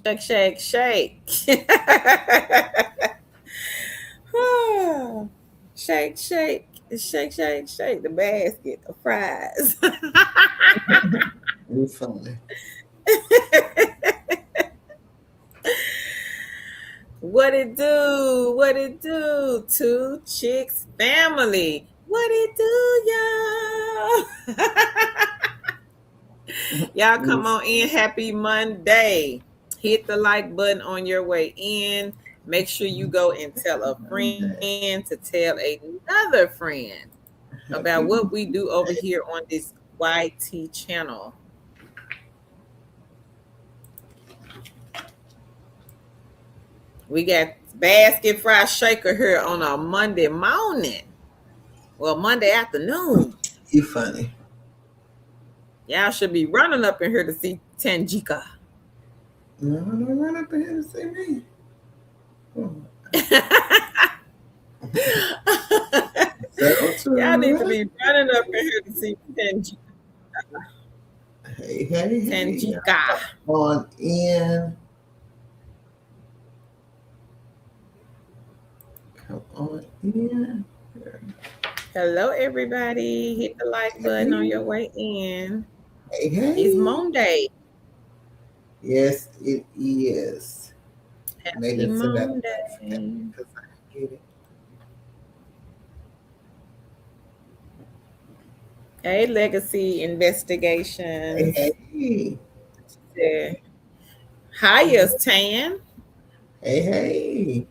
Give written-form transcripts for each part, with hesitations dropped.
Shake, shake. Shake, shake. Shake, shake, shake the basket of fries. You're funny. What it do? What it do? Two Chicks family. What it do, y'all? Y'all come on in. Happy Monday. Hit the like button on your way in. Make sure you go and tell a friend to tell another friend about Happy what we do over here on this YT channel. We got basket fry shaker here on a Monday morning. Well, Monday afternoon. You funny. Y'all should be running up in here to see Tanjika. No, don't run up in here to see me. Oh. Y'all need to be running up in here to see Tanjika. Hey, hey, hey. Tanjika. On in. Come on in. Hello, everybody. Hit the like button on your way in. Hey, hey. It's Monday. Yes, it is. Happy Monday. Because I get it. Hey, Legacy Investigations. Hey, hey. Hiya, Tan. Hey, hey.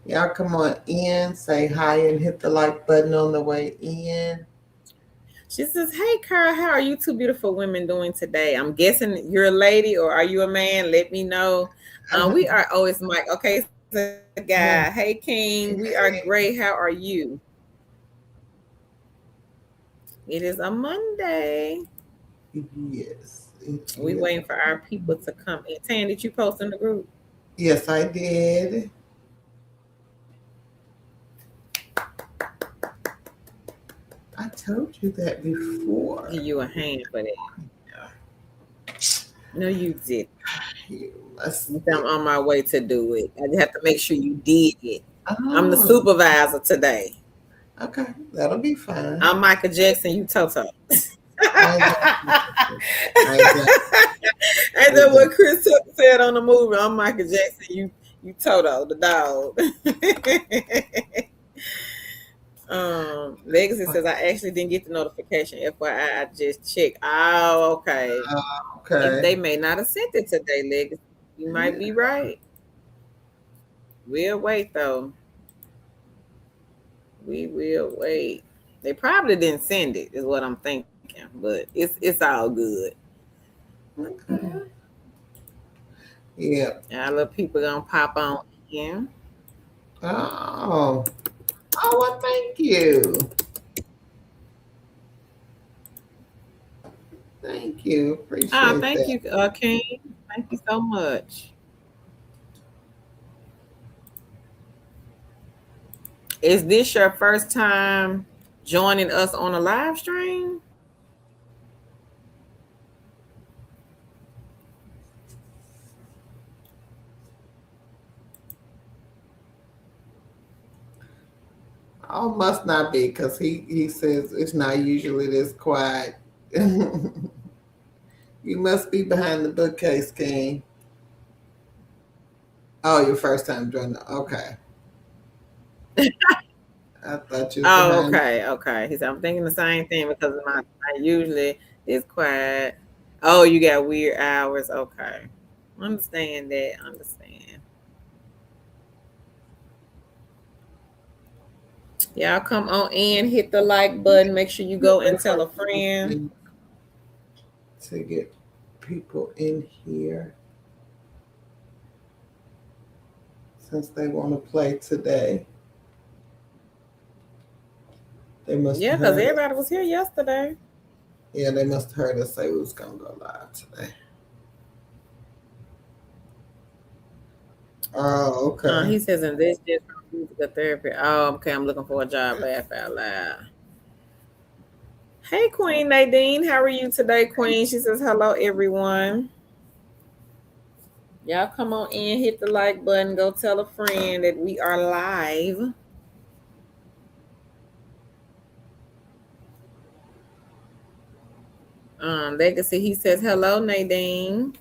Y'all come on in, say hi, and hit the like button on the way in. She says, "Hey, Carl, how are you two beautiful women doing today? I'm guessing you're a lady or are you a man? Let me know. We are always Mike. Okay, so guy. Hey, King. We are great. How are you? It is a Monday. Yes. We waiting for our people to come in. Tan, did you post in the group? Yes, I did. I told you that before. Give you a hand for that. No, you did. I'm on my way to do it. I just have to make sure you did it. I'm the supervisor today. Okay, that'll be fine. I'm Michael Jackson. You Toto. And then what Chris said on the movie, I'm Michael Jackson. You Toto, the dog. Legacy says I actually didn't get the notification. FYI, I just checked. Oh, okay. Okay. They may not have sent it today, Legacy. You might be right. We'll wait though. We will wait. They probably didn't send it, is what I'm thinking, but it's all good. Okay. Yeah. Our little people gonna pop on in. Oh. Oh, well, thank you. Thank you. Appreciate that. Thank you, King. Thank you so much. Is this your first time joining us on a live stream? Oh, must not be because he says it's not usually this quiet. You must be behind the bookcase, King. Oh, your first time joining. Okay. I thought you was behind. Okay. He said, I'm thinking the same thing because my usually is quiet. Oh, you got weird hours. Okay. Understand that. Understand. Y'all come on in, hit the like button. Make sure you go and tell a friend. To get people in here. Since they want to play today. They must Yeah, because everybody was here yesterday. Yeah, they must have heard us say we was going to go live today. Oh, okay. He says, and this just musical therapy. Oh, okay. I'm looking for a job. Laugh out loud. Hey, Queen Nadine. How are you today, Queen? She says, hello, everyone. Y'all come on in, hit the like button, go tell a friend that we are live. Legacy, he says, hello, Nadine.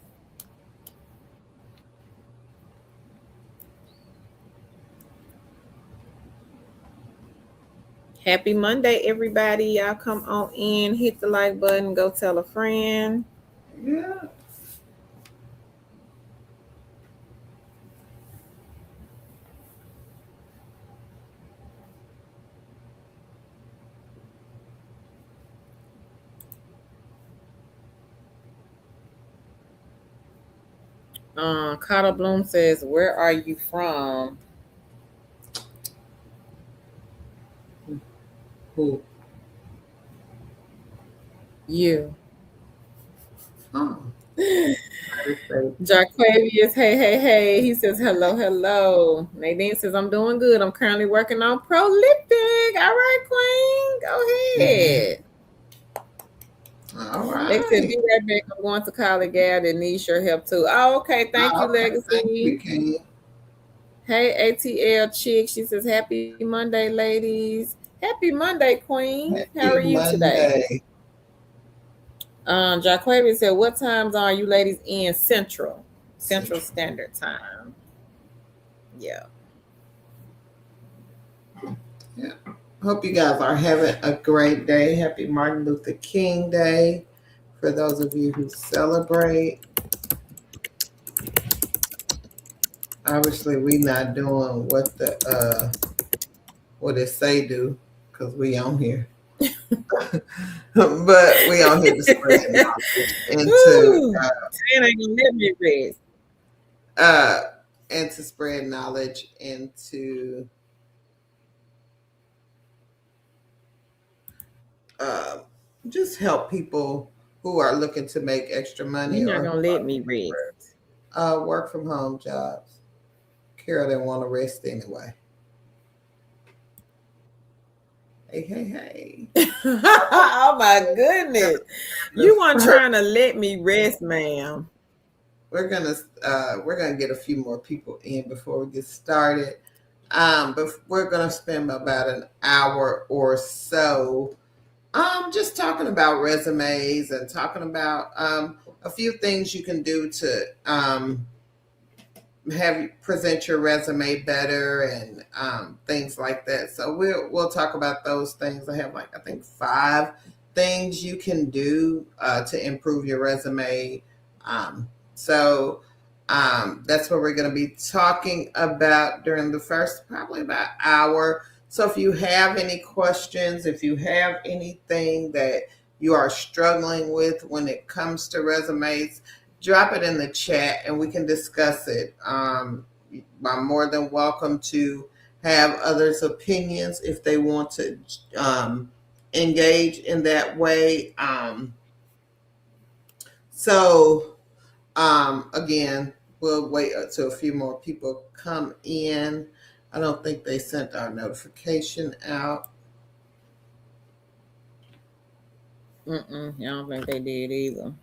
Happy Monday, everybody. Y'all come on in, hit the like button, go tell a friend. Yeah. Carter Bloom says, where are you from? Who? You. Oh. Jaquavius, hey. He says, hello. Nadine says, I'm doing good. I'm currently working on Prolific. All right, Queen. Go ahead. All Legacy said, right. be right back. I'm going to call a gal that needs your help too. Oh, okay. Thank you, Okay. Thank you, Legacy. Ken. Hey, ATL Chick. She says, happy Monday, ladies. Happy Monday, Queen. How are Happy you today? Monday. Jaquavius said, what times are you ladies in Central Standard Time? Yeah. Yeah. Hope you guys are having a great day. Happy Martin Luther King Day for those of you who celebrate. Obviously, we not doing what it say do because we on here, but we on here to spread knowledge Ooh, Tan ain't gonna let me rest. uh and to spread knowledge and to uh, just help people who are looking to make extra money You're not or who gonna let are me looking rest. for work from home jobs. Carol didn't want to rest anyway. Hey. Oh my goodness. You weren't The trying to let me rest, ma'am. we're gonna get a few more people in before we get started. But we're gonna spend about an hour or so just talking about resumes and talking about a few things you can do to have you present your resume better and things like that. So we'll talk about those things. I have I think 5 things you can do to improve your resume. So that's what we're going to be talking about during the first probably about hour. So if you have any questions, if you have anything that you are struggling with when it comes to resumes, drop it in the chat and we can discuss it. I'm more than welcome to have others' opinions if they want to engage in that way. Again, we'll wait until a few more people come in. I don't think they sent our notification out. I don't think they did either.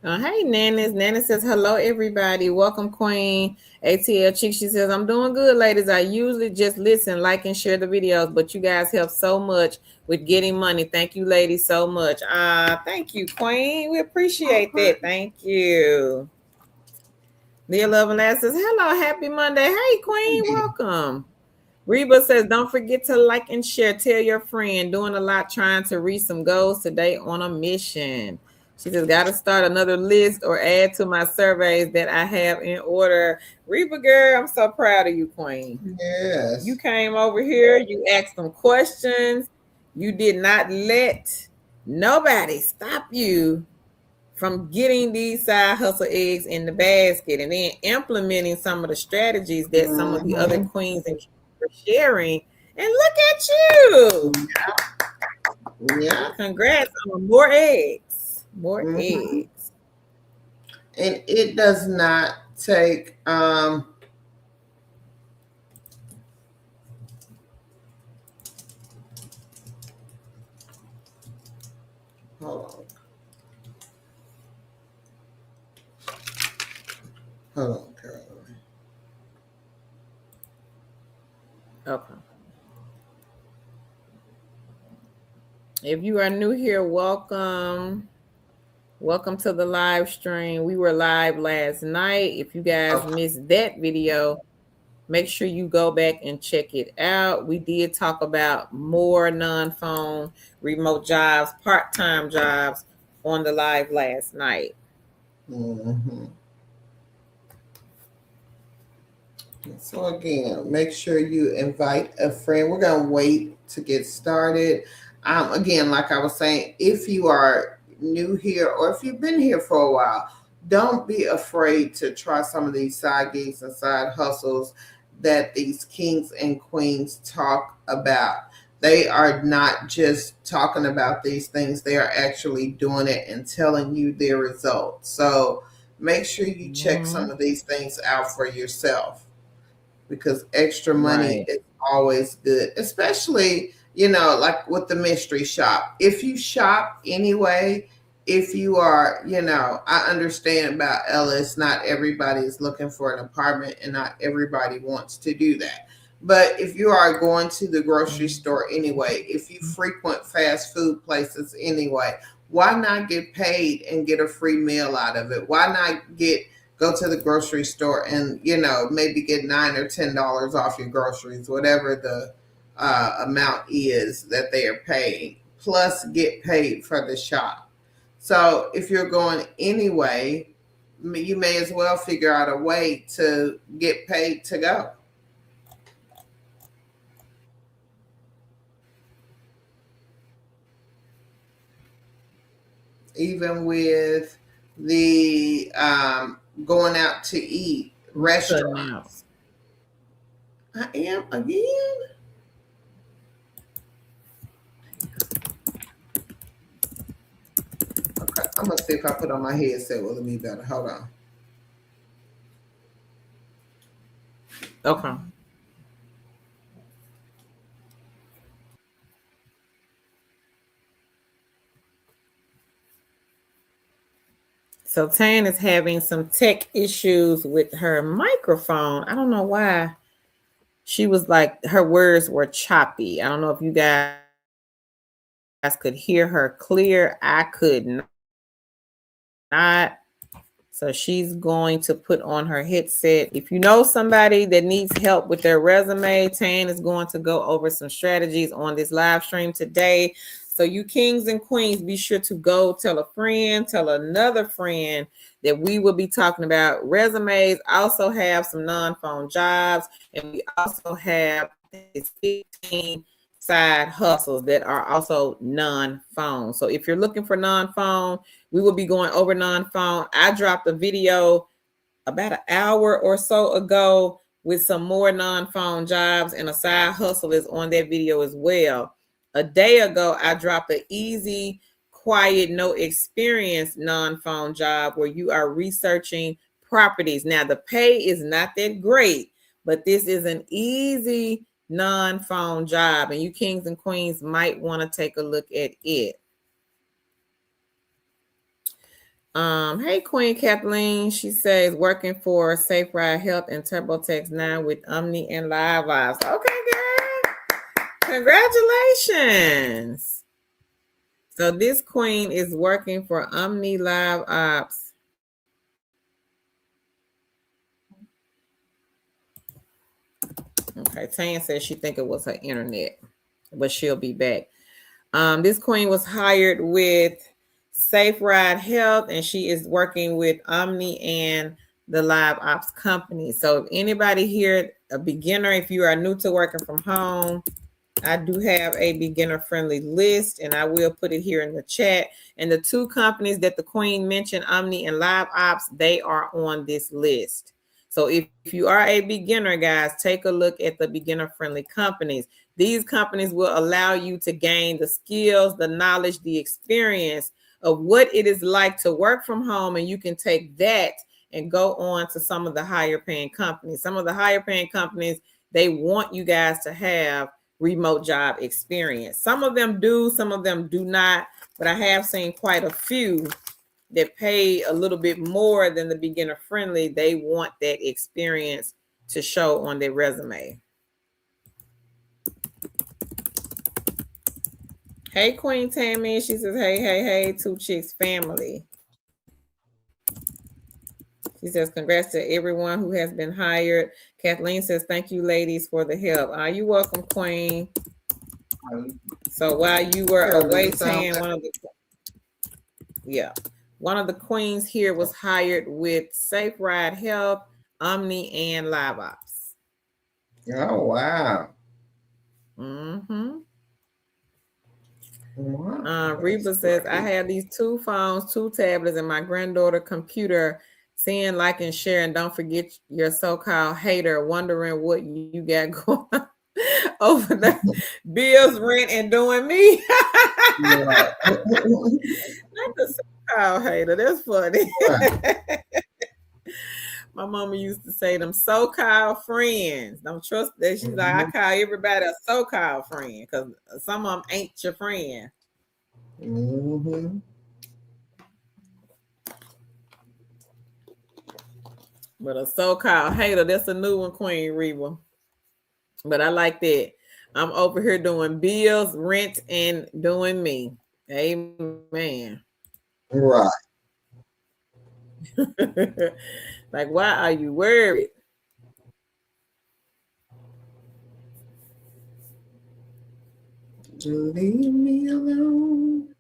Hey, Nanis. Nana says, hello, everybody. Welcome, Queen. ATL Chick, she says, I'm doing good, ladies. I usually just listen, like, and share the videos, but you guys help so much with getting money. Thank you, ladies, so much. Thank you, Queen. We appreciate that. Thank you. Dear Love and Laugh says, hello, happy Monday. Hey, Queen, welcome. Reba says, don't forget to like and share. Tell your friend. Doing a lot, trying to reach some goals today on a mission. She says, got to start another list or add to my surveys that I have in order. Reba, girl, I'm so proud of you, Queen. Yes. You came over here. You asked some questions. You did not let nobody stop you from getting these side hustle eggs in the basket and then implementing some of the strategies that some of the other queens and kings are sharing. And look at you. Yeah. Congrats on more eggs. More eggs. And it does not take hold on. Hold on, Caroline. Okay. If you are new here, welcome. Welcome to the live stream. We were live last night. If you guys Okay. missed that video, make sure you go back and check it out. We did talk about more non-phone remote jobs, part-time jobs on the live last night. Mm-hmm. So again, make sure you invite a friend. We're gonna wait to get started. Again, like I was saying, if you are new here or if you've been here for a while, don't be afraid to try some of these side gigs and side hustles that these kings and queens talk about. They are not just talking about these things, they are actually doing it and telling you their results. So make sure you check some of these things out for yourself, because extra money Right. is always good, especially, like with the mystery shop. If you shop anyway, if you are, I understand about Ellis, not everybody is looking for an apartment and not everybody wants to do that. But if you are going to the grocery store anyway, if you frequent fast food places anyway, why not get paid and get a free meal out of it? Why not go to the grocery store and maybe get $9 or $10 off your groceries, whatever the amount is that they are paying, plus get paid for the shop. So if you're going anyway, you may as well figure out a way to get paid to go. Even with the going out to eat Cutting out. restaurants. I am again. Okay, I'm gonna see if I put on my headset, will it be better? Hold on. Okay. So Tan is having some tech issues with her microphone. I don't know why. She was like, her words were choppy. I don't know if you guys could hear her clear. I could not. So she's going to put on her headset. If you know somebody that needs help with their resume, Tan is going to go over some strategies on this live stream today. So you kings and queens, be sure to go tell a friend, tell another friend that we will be talking about resumes. Also have some non-phone jobs, and we also have 15 side hustles that are also non-phone. So if you're looking for non-phone, we will be going over non-phone. I dropped a video about an hour or so ago with some more non-phone jobs, and a side hustle is on that video as well. A day ago, I dropped an easy, quiet, no experience non-phone job where you are researching properties. Now, the pay is not that great, but this is an easy non-phone job, and you kings and queens might want to take a look at it. Hey Queen Kathleen, she says working for Safe Ride Health and TurboTax now with Omni and Live Ops. Okay, girl. Congratulations. So this queen is working for Omni Live Ops. Okay, Tan says she think it was her internet, but she'll be back. This queen was hired with Safe Ride Health, and she is working with Omni and the Live Ops company. So if anybody here, a beginner, if you are new to working from home, I do have a beginner friendly list, and I will put it here in the chat. And the two companies that the queen mentioned, Omni and Live Ops, they are on this list. So if you are a beginner, guys, take a look at the beginner friendly companies. These companies will allow you to gain the skills, the knowledge, the experience of what it is like to work from home, and you can take that and go on to some of the higher paying companies. Some of the higher paying companies, they want you guys to have remote job experience. Some of them do, some of them do not, but I have seen quite a few that pay a little bit more than the beginner friendly, they want that experience to show on their resume. Hey, Queen Tammy. She says, hey, Two Chicks family. She says, congrats to everyone who has been hired. Kathleen says, thank you, ladies, for the help. Are you welcome, Queen? So while you were away, Tan, one of the queens here was hired with Safe Ride Health, Omni, and Live Ops. Oh, wow. Mm-hmm. Reba says, I have these 2 phones, 2 tablets, and my granddaughter computer. Seeing, like, and share, and don't forget your so-called hater wondering what you got going on over the bills, rent, and doing me. Not the so-called hater. That's funny. My mama used to say them so-called friends. Don't trust that. She's like, I call everybody a so-called friend because some of them ain't your friend. Mm-hmm. But a so-called hater, that's a new one, Queen Reba. But I like that. I'm over here doing bills, rent, and doing me. Amen. Right. Like, why are you worried? Leave me alone.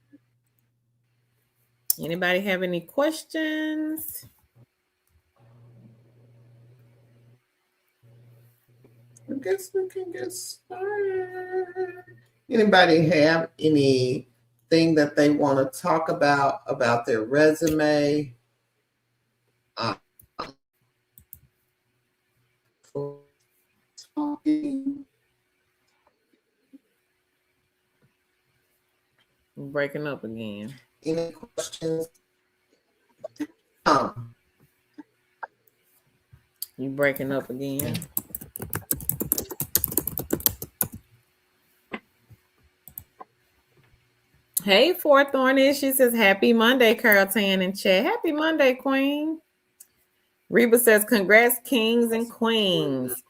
Anybody have any questions? I guess we can get started. Anybody have anything that they want to talk about their resume? For talking. I'm breaking up again. Any questions? You breaking up again. Hey, Forthornish. She says, happy Monday, Carol Tan in chat. Happy Monday, Queen. Reba says, congrats, kings and queens.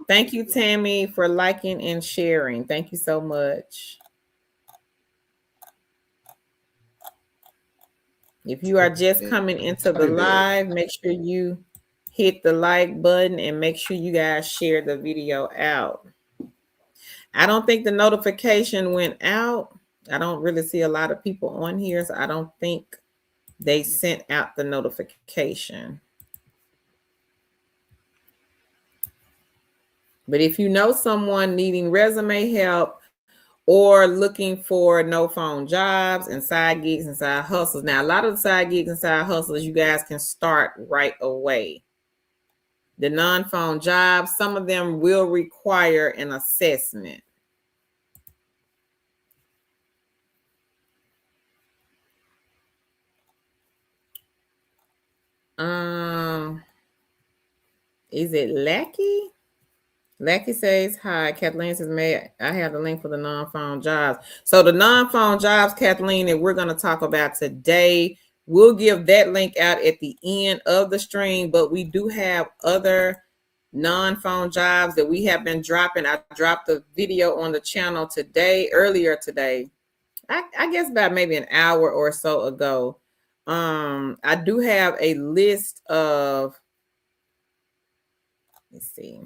Thank you, Tammy, for liking and sharing. Thank you so much. If you are just coming into the live, make sure you hit the like button and make sure you guys share the video out. I don't think the notification went out. I don't really see a lot of people on here, so I don't think they sent out the notification. But if you know someone needing resume help or looking for no phone jobs and side gigs and side hustles. Now, a lot of the side gigs and side hustles, you guys can start right away. The non-phone jobs, some of them will require an assessment. Is it Lackey? Lackey says, hi, Kathleen says, may I have the link for the non-phone jobs. So the non-phone jobs, Kathleen, that we're going to talk about today, we'll give that link out at the end of the stream, but we do have other non-phone jobs that we have been dropping. I dropped a video on the channel earlier today, I guess about maybe an hour or so ago. I do have a list of, let's see.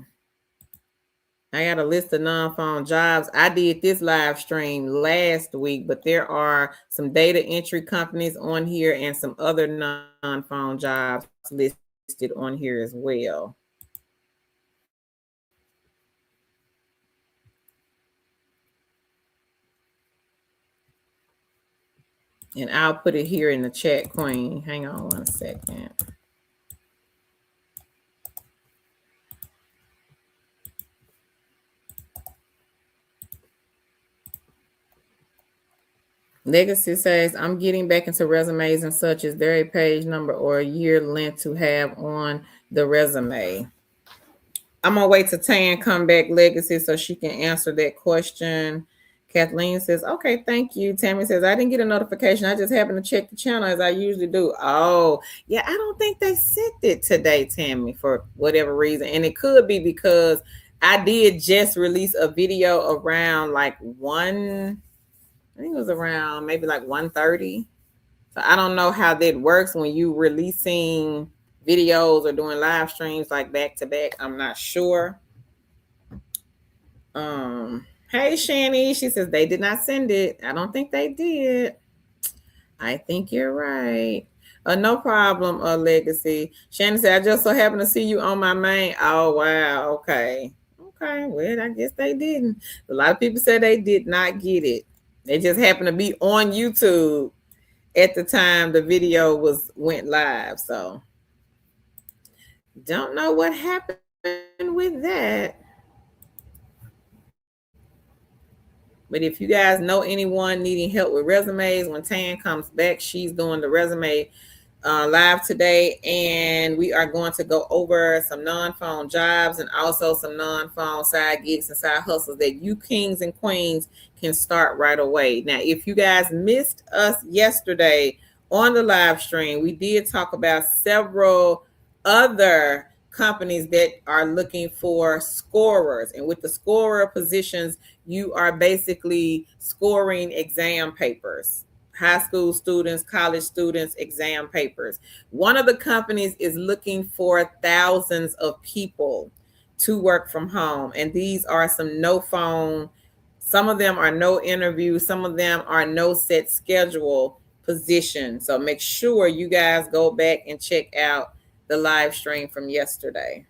I got a list of non-phone jobs. I did this live stream last week, but there are some data entry companies on here and some other non-phone jobs listed on here as well. And I'll put it here in the chat, Queen. Hang on 1 second. Legacy says, I'm getting back into resumes and such. Is there a page number or a year length to have on the resume? I'm going to wait till Tan come back, Legacy, so she can answer that question. Kathleen says, okay, thank you. Tammy says, I didn't get a notification. I just happened to check the channel as I usually do. Oh, yeah, I don't think they sent it today, Tammy, for whatever reason. And it could be because I did just release a video around like I think it was around maybe like 1:30. So I don't know how that works when you releasing videos or doing live streams like back to back. I'm not sure. Hey Shani, she says they did not send it. I don't think they did. I think you're right. No problem, Legacy. Shannon said, I just so happened to see you on my main. Oh, wow. Okay. Okay. Well, I guess they didn't. A lot of people said they did not get it. They just happened to be on YouTube at the time the video went live. So don't know what happened with that. But if you guys know anyone needing help with resumes, when Tan comes back, she's doing the resume live today, and we are going to go over some non-phone jobs and also some non-phone side gigs and side hustles that you kings and queens can start right away. Now, if you guys missed us yesterday on the live stream, we did talk about several other companies that are looking for scorers, and with the scorer positions, you are basically scoring exam papers, high school students, college students, exam papers. One of the companies is looking for thousands of people to work from home. And these are some no phone, some of them are no interview, some of them are no set schedule position. So make sure you guys go back and check out the live stream from yesterday.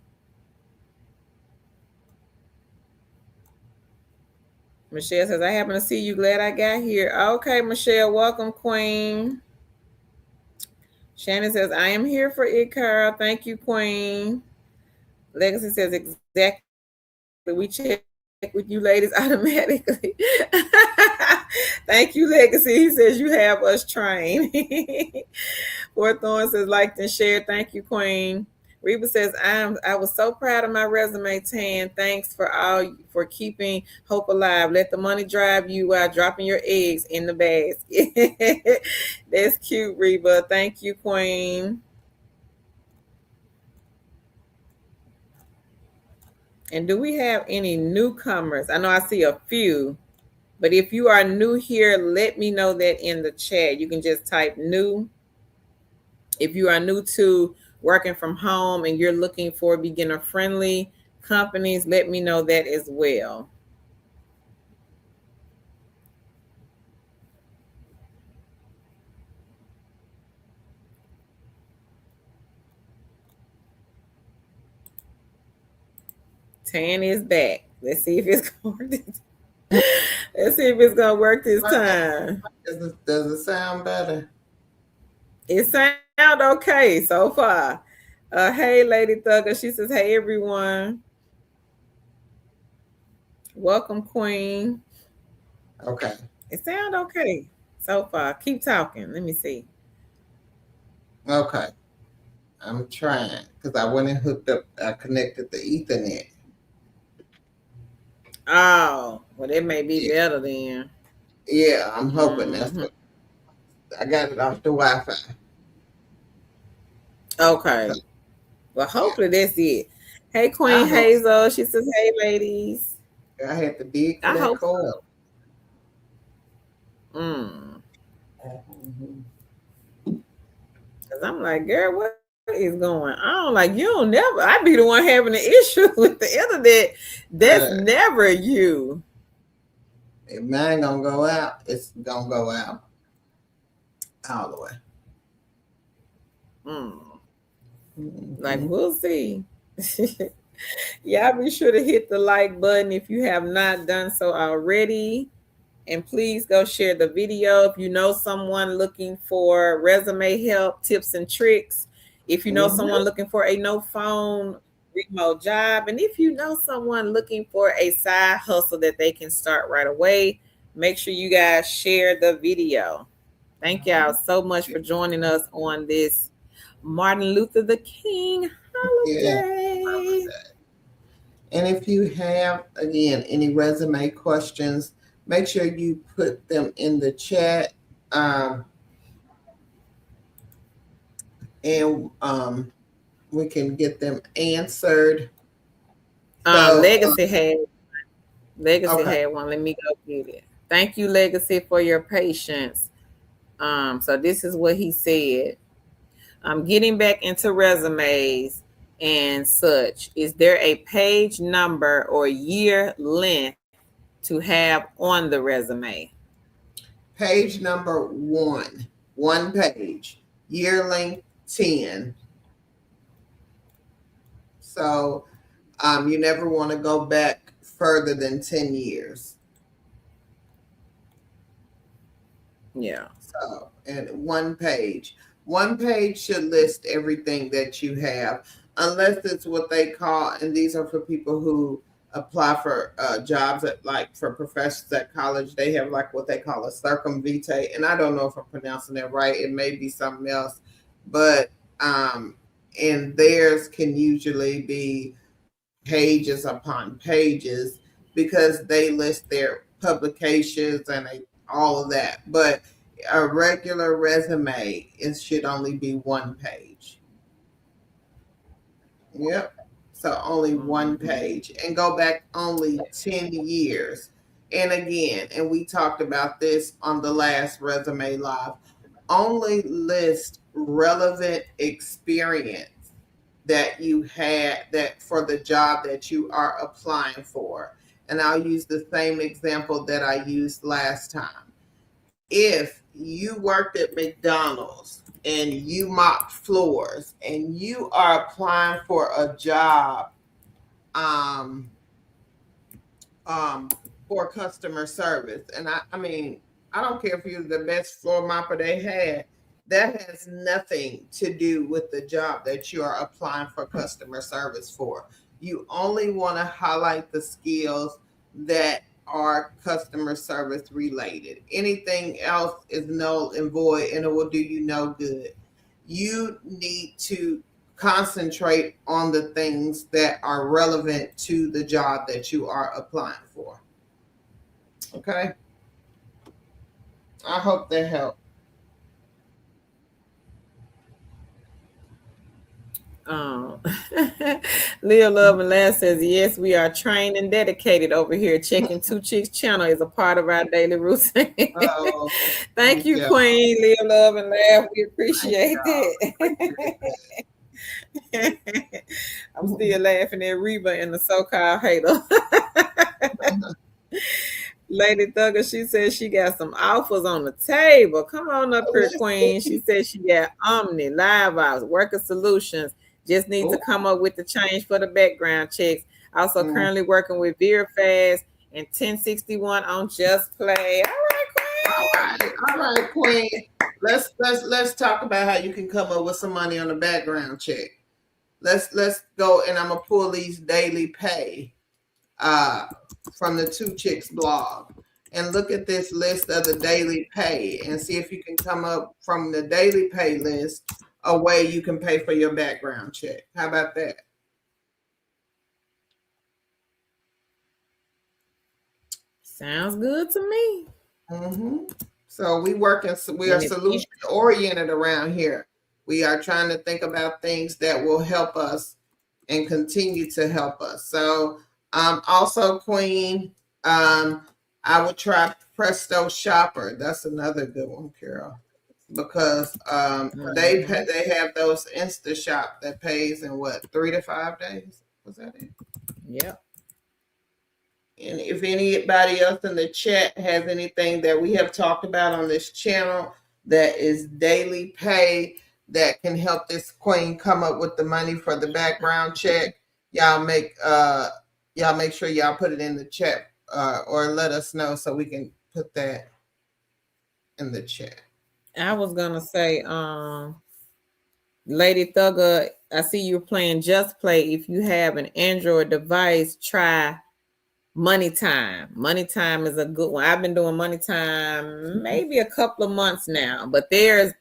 Michelle says, I happen to see you. Glad I got here. Okay, Michelle, welcome, Queen. Shannon says, I am here for it, Carl. Thank you, Queen. Legacy says, exactly. We check with you ladies automatically. Thank you, Legacy. He says, you have us trained. Fort Thorn says, liked and shared. Thank you, Queen. Reba says, I was so proud of my resume, Tan. Thanks for keeping hope alive. Let the money drive you while dropping your eggs in the basket. That's cute, Reba. Thank you, Queen. And do we have any newcomers? I know I see a few, but if you are new here, let me know that in the chat. You can just type new. If you are new to working from home and you're looking for beginner friendly companies, let me know that as well. Tan is back. Let's see if it's going to let's see if it's gonna work this time. Does it sound better? It sounds okay so far. Hey, Lady Thugger. She says, hey, everyone. Welcome, Queen. Okay. It sounds okay so far. Keep talking. Let me see. Okay. I'm trying because I went and hooked up, I connected the Ethernet. Oh, well, it may be better then. Yeah, I'm hoping that's what I got it off the Wi-Fi. Okay. Well, hopefully that's it. Hey, Queen Hazel. She says, hey, ladies. I had to dig for that cord. Because I'm like, girl, what is going on? Like, you don't never, I be the one having an issue with the internet. That's never you. If mine gonna go out, it's gonna go out all the way. Like, we'll see. Y'all be sure to hit the like button if you have not done so already. And please go share the video if you know someone looking for resume help, tips and tricks. If you know someone looking for a no phone remote job, and if you know someone looking for a side hustle that they can start right away, make sure you guys share the video. Thank y'all so much for joining us on this Martin Luther the King holiday. And if you have, again, any resume questions, make sure you put them in the chat, um, and we can get them answered. So, Legacy had okay. one. Let me go get it. Thank you, Legacy, for your patience. So this is what he said. Getting back into resumes and such, is there a page number or year length to have on the resume? Page number one page, year length 10. So you never want to go back further than 10 years. Yeah. So, and one page should list everything that you have, unless it's what they call, and these are for people who apply for jobs at, like, for professors at college. They have like what they call a circumvite, and I don't know if I'm pronouncing that right. It may be something else, but and theirs can usually be pages upon pages because they list their publications and all of that. But a regular resume, it should only be one page. Yep. So only one Mm-hmm. page and go back only 10 years. And again, and we talked about this on the last resume live, only list relevant experience that you had that for the job that you are applying for. And I'll use the same example that I used last time. If you worked at McDonald's and you mopped floors and you are applying for a job, um, um, for customer service. And I mean, I don't care if you're the best floor mopper they had. That has nothing to do with the job that you are applying for customer service for. You only want to highlight the skills that are customer service related. Anything else is null and void and it will do you no good. You need to concentrate on the things that are relevant to the job that you are applying for. Okay. I hope that helped. Um, Leah Love and Laugh says, yes, we are trained and dedicated over here. Checking Two Chicks channel is a part of our daily routine. Oh, Thank thank you, you. Queen Leah Love and Laugh. We Thank appreciate y'all. that. I'm still laughing at Reba and the so-called hater. Lady Thugger, she says she got some offers on the table. Come on up here, Queen. She says she got Omni, Live Ops, Worker Solutions. Just need to Oh, come up with the change for the background checks. Also mm. currently working with VeriFast and 1061 on Just Play. All right, Queen. All right, Queen. Let's talk about how you can come up with some money on the background check. Let's go, and I'm gonna pull these daily pay uh from the Two Chicks blog and look at this list of the daily pay and see if you can come up from the daily pay list a way you can pay for your background check. How about that? Sounds good to me. Mm-hmm. So we are And if solution oriented around here. We are trying to think about things that will help us and continue to help us. So also, Queen, I would try Presto Shopper. That's another good one, Carol, because they have those Insta Shop that pays in what, 3 to 5 days. Was that it? yep. And if anybody else in the chat has anything that we have talked about on this channel that is daily pay that can help this queen come up with the money for the background check, y'all make sure y'all put it in the chat, or let us know so we can put that in the chat. I was gonna say, Lady Thugger, I see you're playing Just Play. If you have an Android device, try Money Time. Money Time is a good one. I've been doing Money Time maybe a couple of months now, but their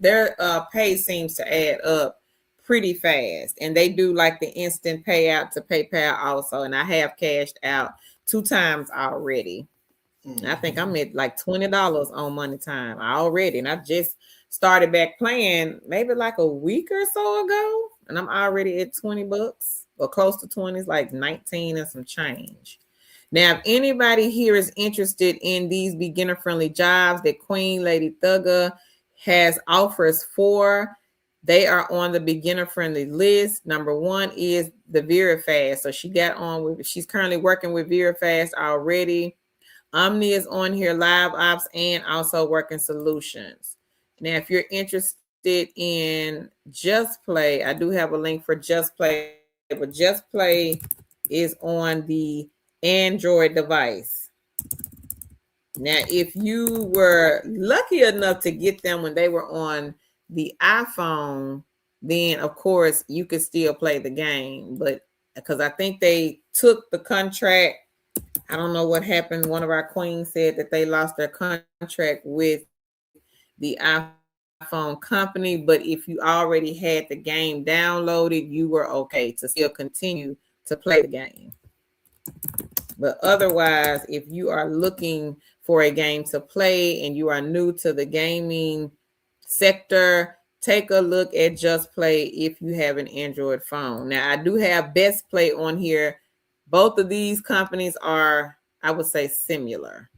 pay seems to add up pretty fast, and they do like the instant payout to PayPal also. And I have cashed out 2 times already. I think I'm Mhm. at like $20 on Money Time already, and I just started back playing maybe like a week or so ago, and I'm already at $20 or close to 20. It's like 19 and some change. Now, if anybody here is interested in these beginner-friendly jobs that Queen Lady Thugger has offers for, they are on the beginner-friendly list. Number one is the VeriFast. So she got on with. She's currently working with VeriFast already. Omni is on here, Live Ops, and also Working Solutions. Now, if you're interested in Just Play, I do have a link for Just Play, but Just Play is on the Android device. Now, if you were lucky enough to get them when they were on the iPhone, then of course you could still play the game. But because I think they took the contract, I don't know what happened. One of our queens said that they lost their contract with the iPhone company, but if you already had the game downloaded, you were okay to still continue to play the game. But otherwise, if you are looking for a game to play and you are new to the gaming sector, take a look at Just Play if you have an Android phone. Now, I do have Best Play on here. Both of these companies are, I would say, similar.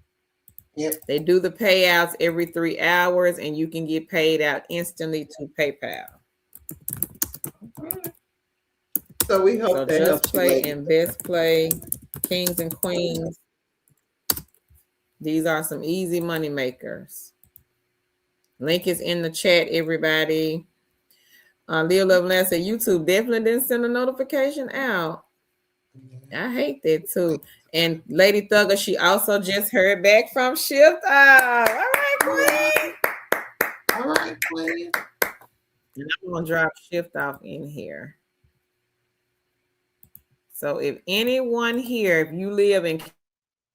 Yep. They do the payouts every 3 hours, and you can get paid out instantly to PayPal. So we hope So that Just helps you, Play ladies. and Best Play, Kings and Queens, these are some easy money makers. Link is in the chat, everybody. Leo Loveland said YouTube definitely didn't send a notification out. I hate that too. And Lady Thugger, she also just heard back from Shift Off. All right, Queen. All right, Queen. And I'm gonna drop Shift Off in here. So if anyone here, if you live in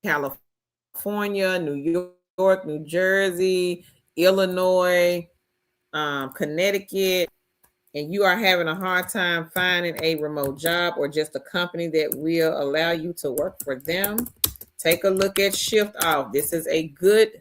California, New York, New Jersey, Illinois, Connecticut, and you are having a hard time finding a remote job or just a company that will allow you to work for them, take a look at Shift Off. This is a good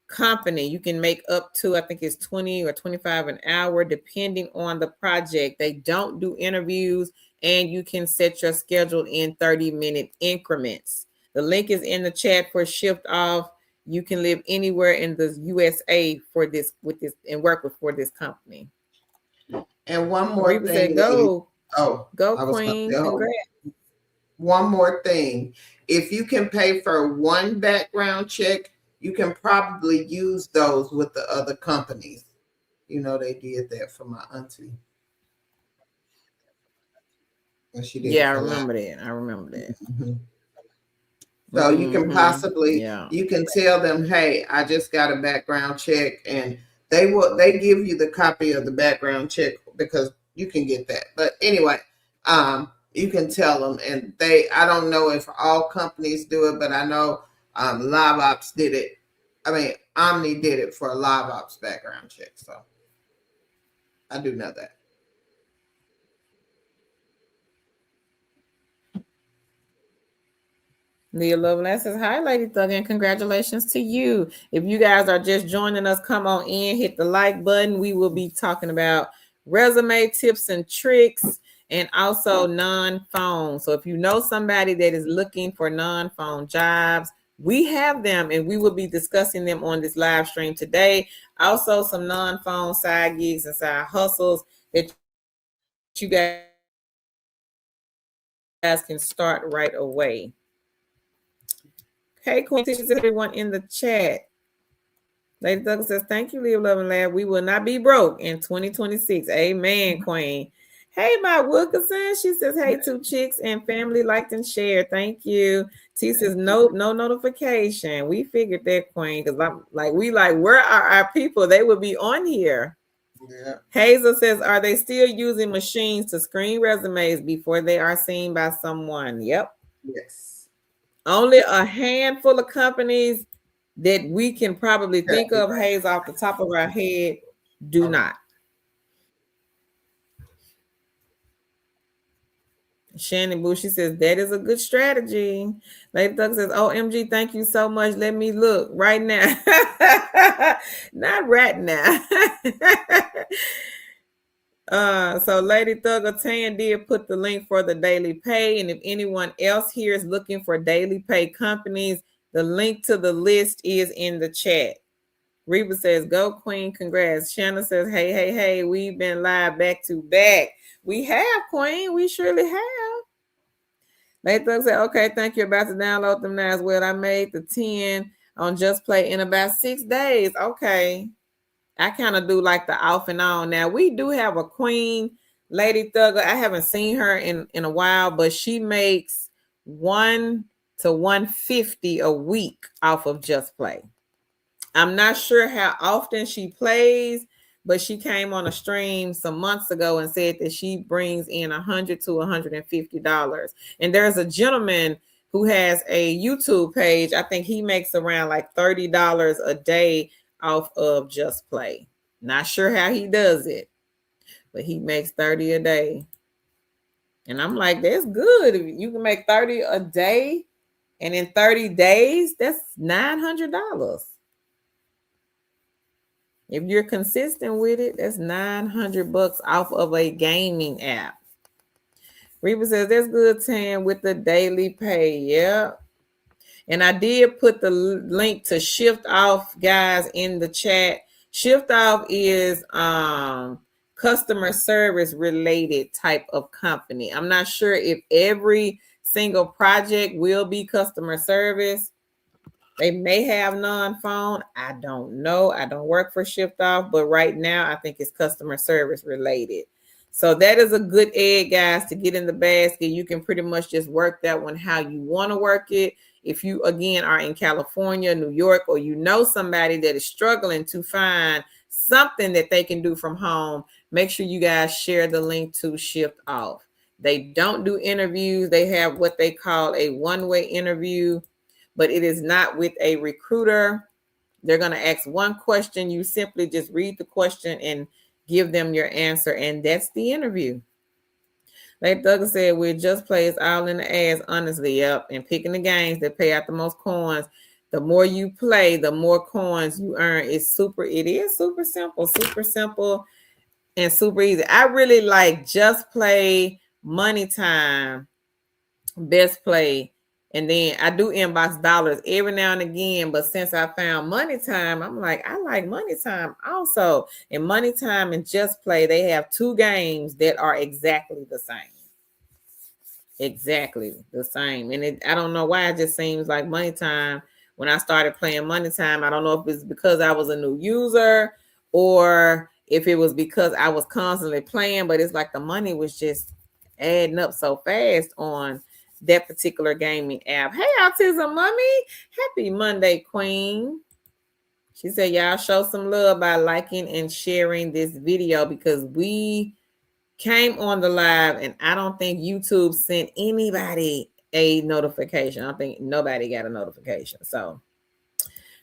company. You can make up to, I think it's 20 or 25 an hour, depending on the project. They don't do interviews, and you can set your schedule in 30-minute increments. The link is in the chat for Shift Off. You can live anywhere in the USA for this with this and work with for this company. And one more Reba thing, said, ladies. "Go, Oh, go, I was going to Queen! say, oh, Congrats." one more thing. If you can pay for one background check, you can probably use those with the other companies. You know, they did that for my auntie. And she did it Yeah, I for life. remember that. I remember that. Mhm. So you can Mm-hmm. possibly Yeah. you can tell them, hey, I just got a background check, and they give you the copy of the background check because you can get that. But anyway, you can tell them, and I don't know if all companies do it, but I know Live Ops did it. I mean, Omni did it for a Live Ops background check, so I do know that. Leah Loveland says, "Hi, Lady Thug, and congratulations to you. If you guys are just joining us, come on in, hit the like button. We will be talking about resume tips and tricks and also non-phone. So if you know somebody that is looking for non-phone jobs, we have them and we will be discussing them on this live stream today. Also, some non-phone side gigs and side hustles that you guys can start right away. Hey, Queen, is everyone in the chat? Lady Douglas says, "Thank you, Live, Love, and Laugh. We will not be broke in 2026. Amen, Queen." Hey, my Wilkerson. She says, "Hey, two chicks and family liked and shared. Thank you." T says, "Nope, no notification." We figured that, Queen, because I'm like, where are our people? They would be on here. Yeah. Hazel says, "Are they still using machines to screen resumes before they are seen by someone?" Yep. Yes. Only a handful of companies that we can probably think Okay. of, Hayes, off the top of our head, do All right. not. Shannon Boo, she says, that is a good strategy. Lady Thug says, OMG, thank you so much. Let me look right now. Not right now. So Lady Thug Tan did put the link for the daily pay. And if anyone else here is looking for daily pay companies, the link to the list is in the chat. Reba says, go Queen, congrats. Shanna says, hey, we've been live back to back. We have, Queen, we surely have. Lady Thug said, okay, thank you. About to download them now as well. I made the 10 on Just Play in about 6 days. Okay. I kind of do like the off and on. Now, we do have a Queen, Lady Thugger. I haven't seen her in a while, but she makes 1 to 150 a week off of Just Play. I'm not sure how often she plays, but she came on a stream some months ago and said that she brings in $100 to $150. And there's a gentleman who has a YouTube page. I think he makes around like $30 a day off of Just Play. Not sure how he does it, but he makes 30 a day. And I'm like, that's good. If you can make 30 a day, and in 30 days, that's $900. If you're consistent with it, that's $900 off of a gaming app. Reba says, that's good, Tan, with the daily pay. Yep. And I did put the link to Shift Off, guys, in the chat. Shift Off is customer service related type of company. I'm not sure if every single project will be customer service. They may have non-phone. I don't know. I don't work for Shift Off, but right now I think it's customer service related. So that is a good egg, guys, to get in the basket. You can pretty much just work that one how you want to work it. If you, again, are in California, New York, or you know somebody that is struggling to find something that they can do from home, make sure you guys share the link to Shift Off. They don't do interviews. They have what they call a one-way interview, but it is not with a recruiter. They're going to ask one question. You simply just read the question and give them your answer, and that's the interview. Like Douglas said, we just plays all in the ass, honestly. Yep. And picking the games that pay out the most coins. The more you play, the more coins you earn. It is super simple, and super easy. I really like Just Play, Money Time, Best Play, and then I do inbox dollars every now and again. But since I found Money Time, I'm like, I like Money Time also. And Money Time and Just Play, they have 2 games that are exactly the same. Exactly the same. And I don't know why it just seems like Money Time. When I started playing Money Time, I don't know if it's because I was a new user or if it was because I was constantly playing, but it's like the money was just adding up so fast on that particular gaming app. Hey, Autism Mommy. Happy Monday, Queen. She said, y'all show some love by liking and sharing this video because we came on the live and I don't think YouTube sent anybody a notification. I don't think nobody got a notification. So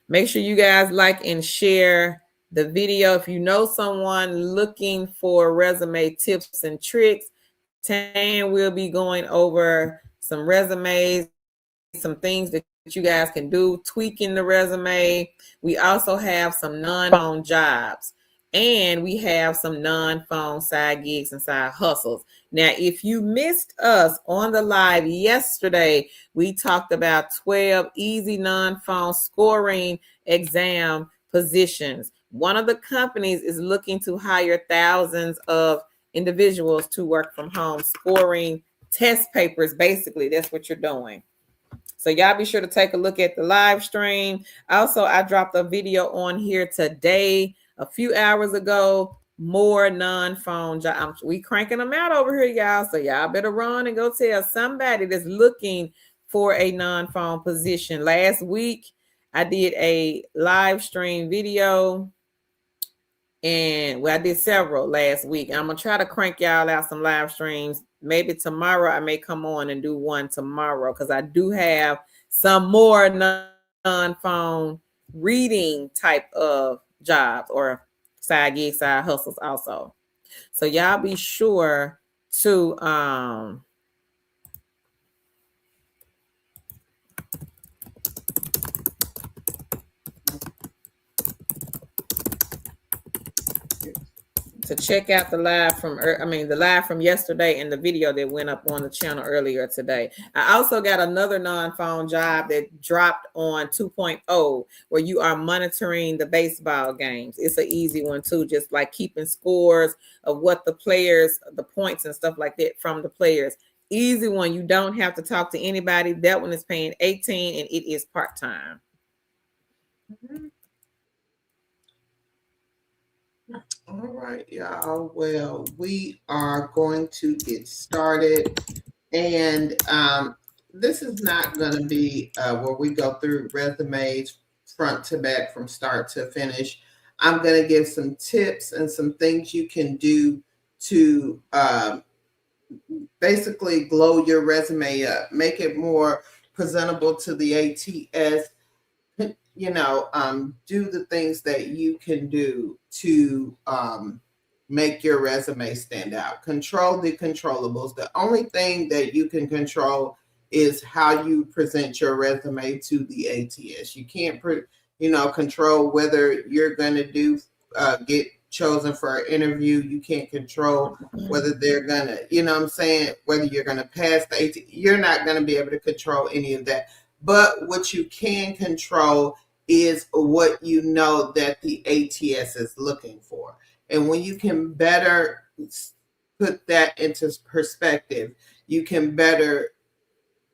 make sure you guys like and share the video. If you know someone looking for resume tips and tricks, Tan will be going over some resumes, some things that you guys can do, tweaking the resume. We also have some non-phone jobs, and we have some non-phone side gigs and side hustles. Now, if you missed us on the live yesterday, we talked about 12 easy non-phone scoring exam positions. One of the companies is looking to hire thousands of individuals to work from home, scoring test papers. Basically, that's what you're doing. So y'all be sure to take a look at the live stream. Also, I dropped a video on here today, a few hours ago, more non-phone jobs. We cranking them out over here, y'all. So y'all better run and go tell somebody that's looking for a non-phone position. Last week, I did a live stream video. And I did several last week. I'm going to try to crank y'all out some live streams. Maybe tomorrow I may come on and do one tomorrow because I do have some more non-phone reading type of jobs or side gigs, side hustles also. So y'all be sure to to check out the live from the live from yesterday and the video that went up on the channel earlier today. I also got another non-phone job that dropped on 2.0 where you are monitoring the baseball games. It's an easy one too, just like keeping scores of what the players, the points and stuff like that from the players. Easy one. You don't have to talk to anybody. That one is paying 18 and it is part-time. All right, y'all. Well, we are going to get started. And this is not going to be where we go through resumes front to back from start to finish. I'm going to give some tips and some things you can do to basically glow your resume up, make it more presentable to the ATS. Do the things that you can do to make your resume stand out. Control the controllables. The only thing that you can control is how you present your resume to the ATS. You can't, control whether you're going to get chosen for an interview. You can't control whether they're going to, whether you're going to pass the ATS. You're not going to be able to control any of that. But what you can control is what you know that the ATS is looking for. And when you can better put that into perspective, you can better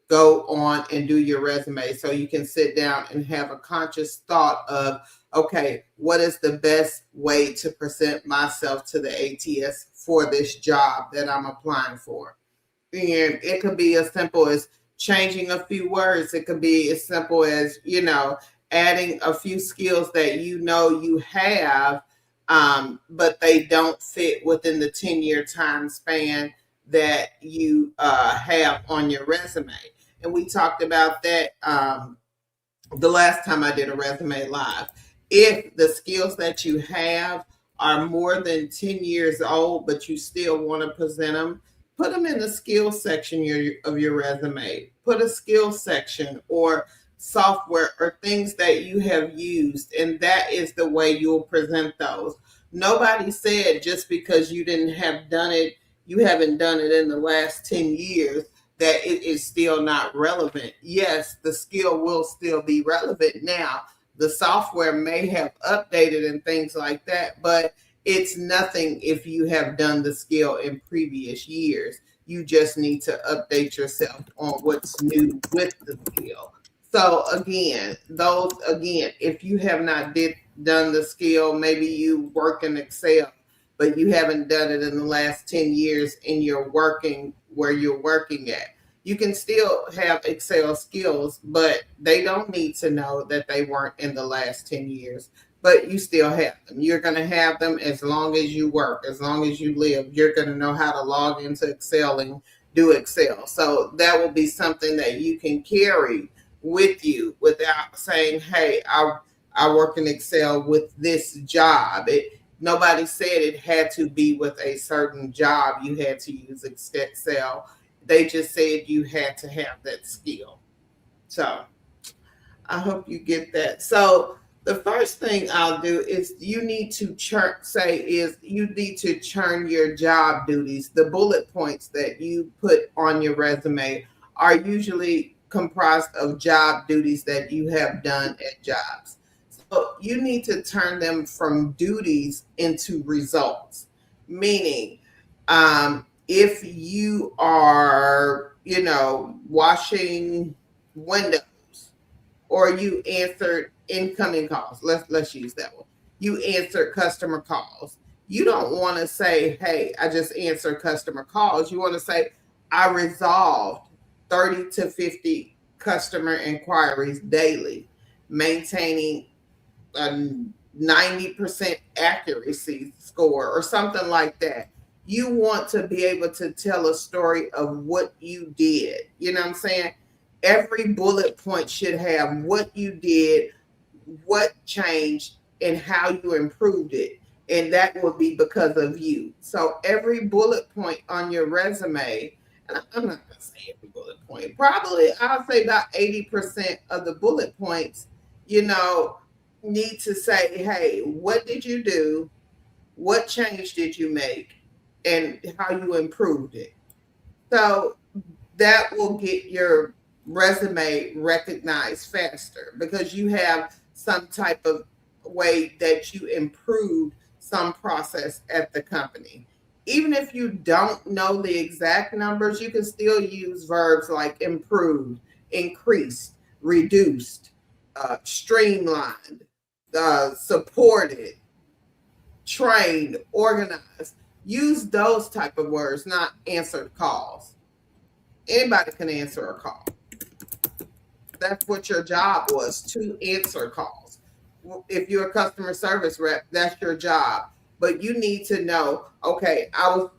go on and do your resume. So you can sit down and have a conscious thought of, okay, what is the best way to present myself to the ATS for this job that I'm applying for? And it could be as simple as changing a few words. It could be as simple as, adding a few skills that you have, but they don't fit within the 10-year time span that you have on your resume. And we talked about that the last time I did a resume live. If the skills that you have are more than 10 years old, but you still want to present them, put them in the skills section of your resume. Put a skills section or software or things that you have used, and that is the way you'll present those. Nobody said just because you haven't done it in the last 10 years that it is still not relevant. Yes, the skill will still be relevant now. The software may have updated and things like that, but it's nothing if you have done the skill in previous years. You just need to update yourself on what's new with the skill. So if you have not done the skill, maybe you work in Excel, but you haven't done it in the last 10 years and you're working where you're working at. You can still have Excel skills, but they don't need to know that they weren't in the last 10 years. But you still have them. You're going to have them as long as you work, as long as you live. You're going to know how to log into Excel and do Excel. So that will be something that you can carry with you without saying, hey, I work in Excel with this job. Nobody said it had to be with a certain job. You had to use Excel. They just said you had to have that skill. So I hope you get that. So the first thing I'll do is you need to churn your job duties. The bullet points that you put on your resume are usually comprised of job duties that you have done at jobs. So you need to turn them from duties into results. Meaning, if you are, washing windows, or you answered incoming calls. Let's use that one. You answered customer calls. You don't want to say, hey, I just answered customer calls. You want to say, I resolved 30 to 50 customer inquiries daily, maintaining a 90% accuracy score or something like that. You want to be able to tell a story of what you did. You know what I'm saying? Every bullet point should have what you did, what changed, and how you improved it. And that will be because of you. So every bullet point on your resume, and I'm not going to say every bullet point, probably I'll say about 80% of the bullet points, need to say, hey, what did you do? What change did you make and how you improved it? So that will get your resume recognized faster because you have some type of way that you improved some process at the company. Even if you don't know the exact numbers, you can still use verbs like improved, increased, reduced, streamlined, supported, trained, organized. Use those type of words, not answered calls. Anybody can answer a call. That's what your job was, to answer calls. If you're a customer service rep, that's your job. But you need to know, okay, how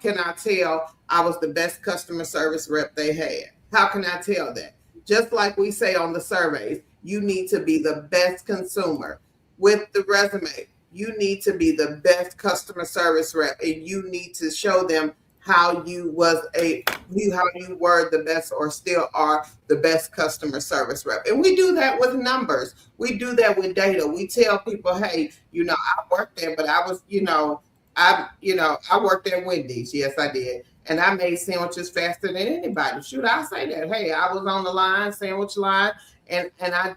can I tell I was the best customer service rep they had? How can I tell that? Just like we say on the surveys, you need to be the best consumer. With the resume, you need to be the best customer service rep, and you need to show them how you were the best or still are the best customer service rep. And we do that with numbers. We do that with data. We tell people, hey, I worked there, but I worked at Wendy's. Yes, I did. And I made sandwiches faster than anybody. Shoot, I say that. Hey, I was on the sandwich line, and I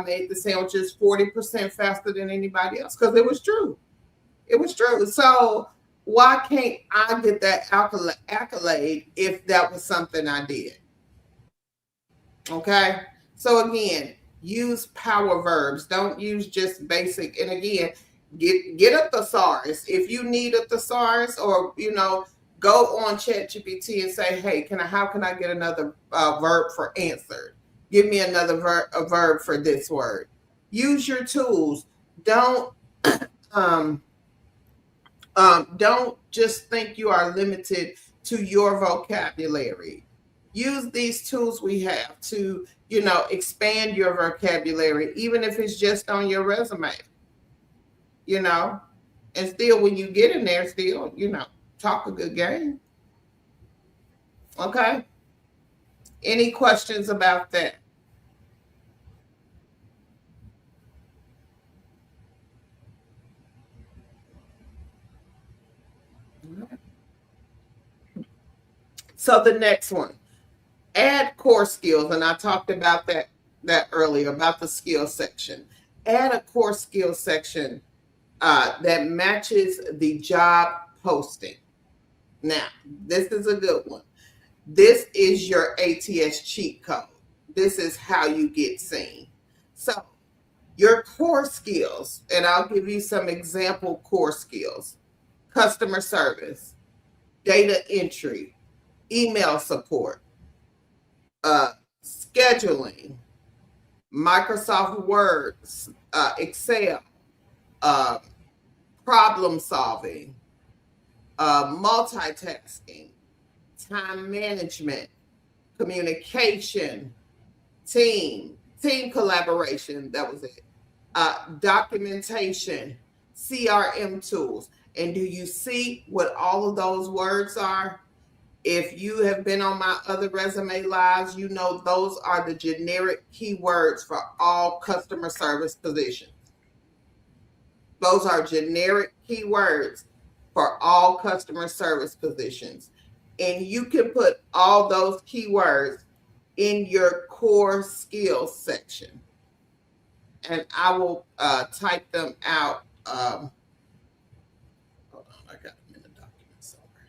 made the sandwiches 40% faster than anybody else because it was true. It was true. So why can't I get that accolade if that was something I did? Okay. So again, use power verbs. Don't use just basic. And again, get a thesaurus. If you need a thesaurus, or go on ChatGPT and say, hey, how can I get another verb for answered? Give me another verb for this word. Use your tools. Don't just think you are limited to your vocabulary. Use these tools we have to, expand your vocabulary, even if it's just on your resume, and still when you get in there, still, talk a good game. Okay. Any questions about that? So the next one, add core skills. And I talked about that earlier, about the skill section. Add a core skill section that matches the job posting. Now, this is a good one. This is your ATS cheat code. This is how you get seen. So your core skills, and I'll give you some example core skills: customer service, data entry, email support, scheduling, Microsoft Word, Excel, uh, problem solving, multitasking, time management, communication, team collaboration. That was it. Documentation, CRM tools. And do you see what all of those words are? If you have been on my other resume lives, those are the generic keywords for all customer service positions. Those are generic keywords for all customer service positions. And you can put all those keywords in your core skills section. And I will type them out. Hold on, I got them in the document somewhere.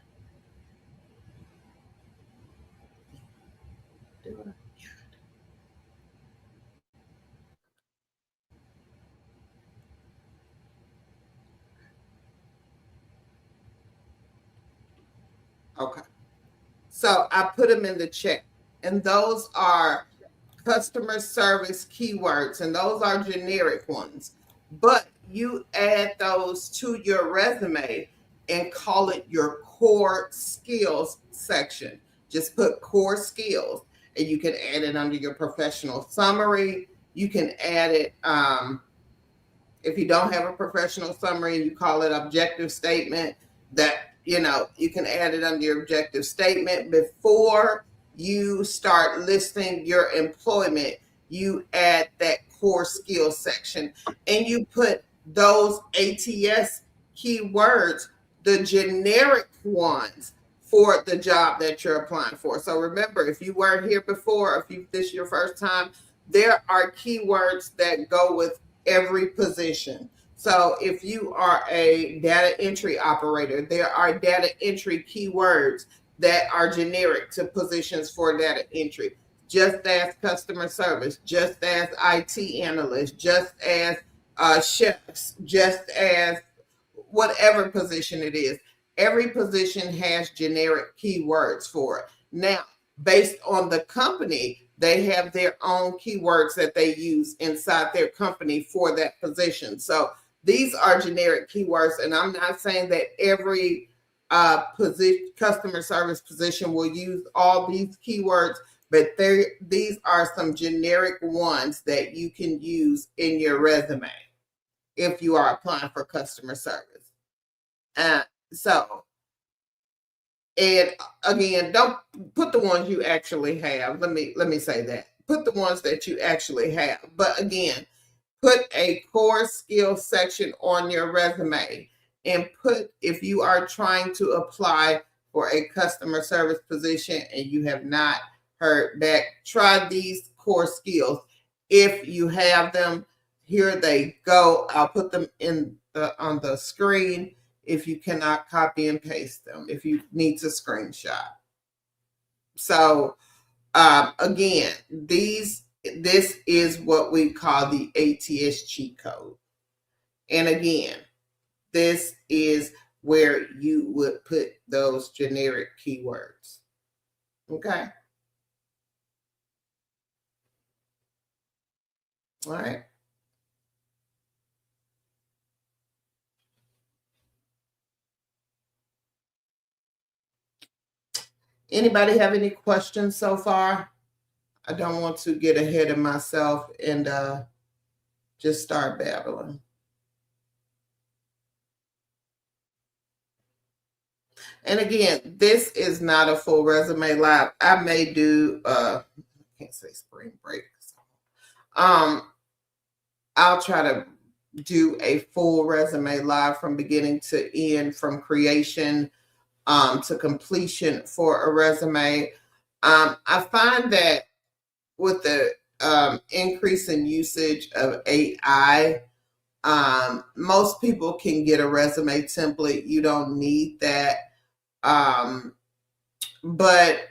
Okay. So I put them in the chat. And those are customer service keywords, and those are generic ones. But you add those to your resume and call it your core skills section. Just put core skills, and you can add it under your professional summary. You can add it if you don't have a professional summary and you call it objective statement, that you can add it under your objective statement. Before you start listing your employment, you add that core skills section, and you put those ATS keywords, the generic ones for the job that you're applying for. So remember, if you weren't here before, if this is your first time, there are keywords that go with every position. So if you are a data entry operator, there are data entry keywords that are generic to positions for data entry. Just as customer service, just as IT analyst, just as chefs, just as whatever position it is. Every position has generic keywords for it. Now, based on the company, they have their own keywords that they use inside their company for that position. So these are generic keywords, and I'm not saying that every customer service position will use all these keywords, but these are some generic ones that you can use in your resume if you are applying for customer service. So, and again, don't put the ones you actually have. Let me say that. Put the ones that you actually have. But again, put a core skill section on your resume, and put, if you are trying to apply for a customer service position and you have not heard back, try these core skills. If you have them, here they go. I'll put them on the screen if you cannot copy and paste them, if you need to screenshot. So again, this is what we call the ATS cheat code. And again, this is where you would put those generic keywords. Okay. All right. Anybody have any questions so far? I don't want to get ahead of myself and just start babbling. And again, this is not a full resume live. I may do I can't say spring break. I'll try to do a full resume live from beginning to end, from creation to completion for a resume. I find that with the increase in usage of AI, most people can get a resume template. You don't need that. But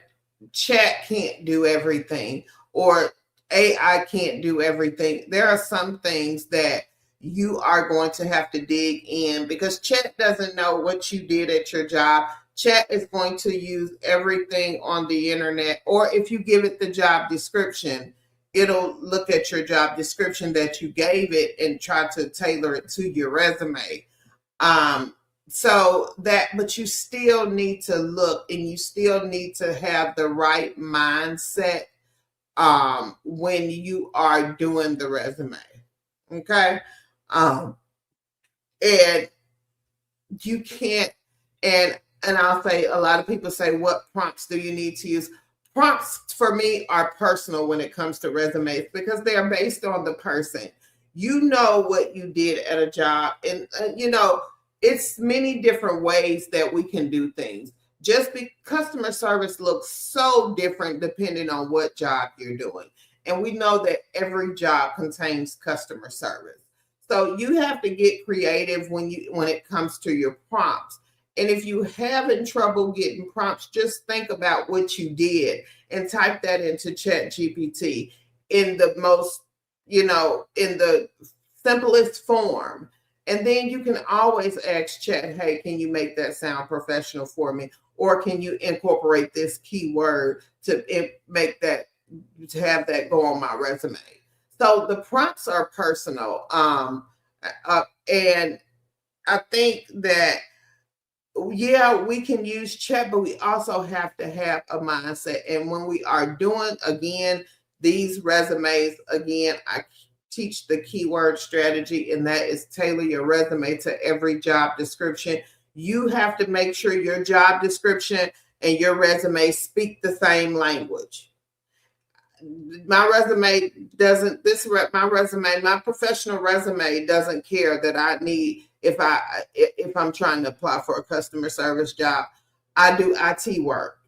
chat can't do everything, or AI can't do everything. There are some things that you are going to have to dig in, because chat doesn't know what you did at your job. Chat is going to use everything on the internet, or if you give it the job description, it'll look at your job description that you gave it and try to tailor it to your resume. So that, but you still need to look, and you still need to have the right mindset when you are doing the resume. Okay. And you can't, and I'll say, a lot of people say, what prompts do you need to use? Prompts for me are personal when it comes to resumes, because they are based on the person. You know what you did at a job, and it's many different ways that we can do things. Just be customer service looks so different depending on what job you're doing. And we know that every job contains customer service. So you have to get creative when it comes to your prompts. And if you having trouble getting prompts, just think about what you did and type that into ChatGPT in the most, in the simplest form. And then you can always ask Chat, hey, can you make that sound professional for me? Or can you incorporate this keyword to make that, to have that go on my resume? So the prompts are personal. And I think that, yeah, we can use chat, but we also have to have a mindset. And when we are doing, again, these resumes, again, I teach the keyword strategy, and that is tailor your resume to every job description. You have to make sure your job description and your resume speak the same language. My resume doesn't, my professional resume doesn't care that I need if I'm trying to apply for a customer service job, I do IT work.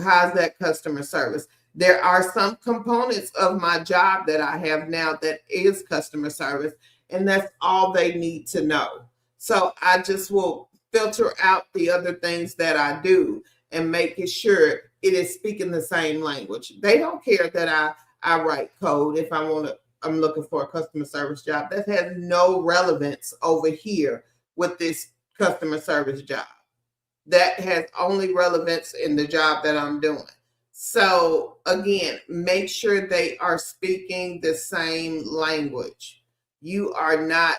How's that customer service? There are some components of my job that I have now that is customer service, and that's all they need to know. So I just will filter out the other things that I do and making sure it is speaking the same language. They don't care that I write code if I'm looking for a customer service job. That has no relevance over here with this customer service job. That has only relevance in the job that I'm doing. So again, make sure they are speaking the same language. You are not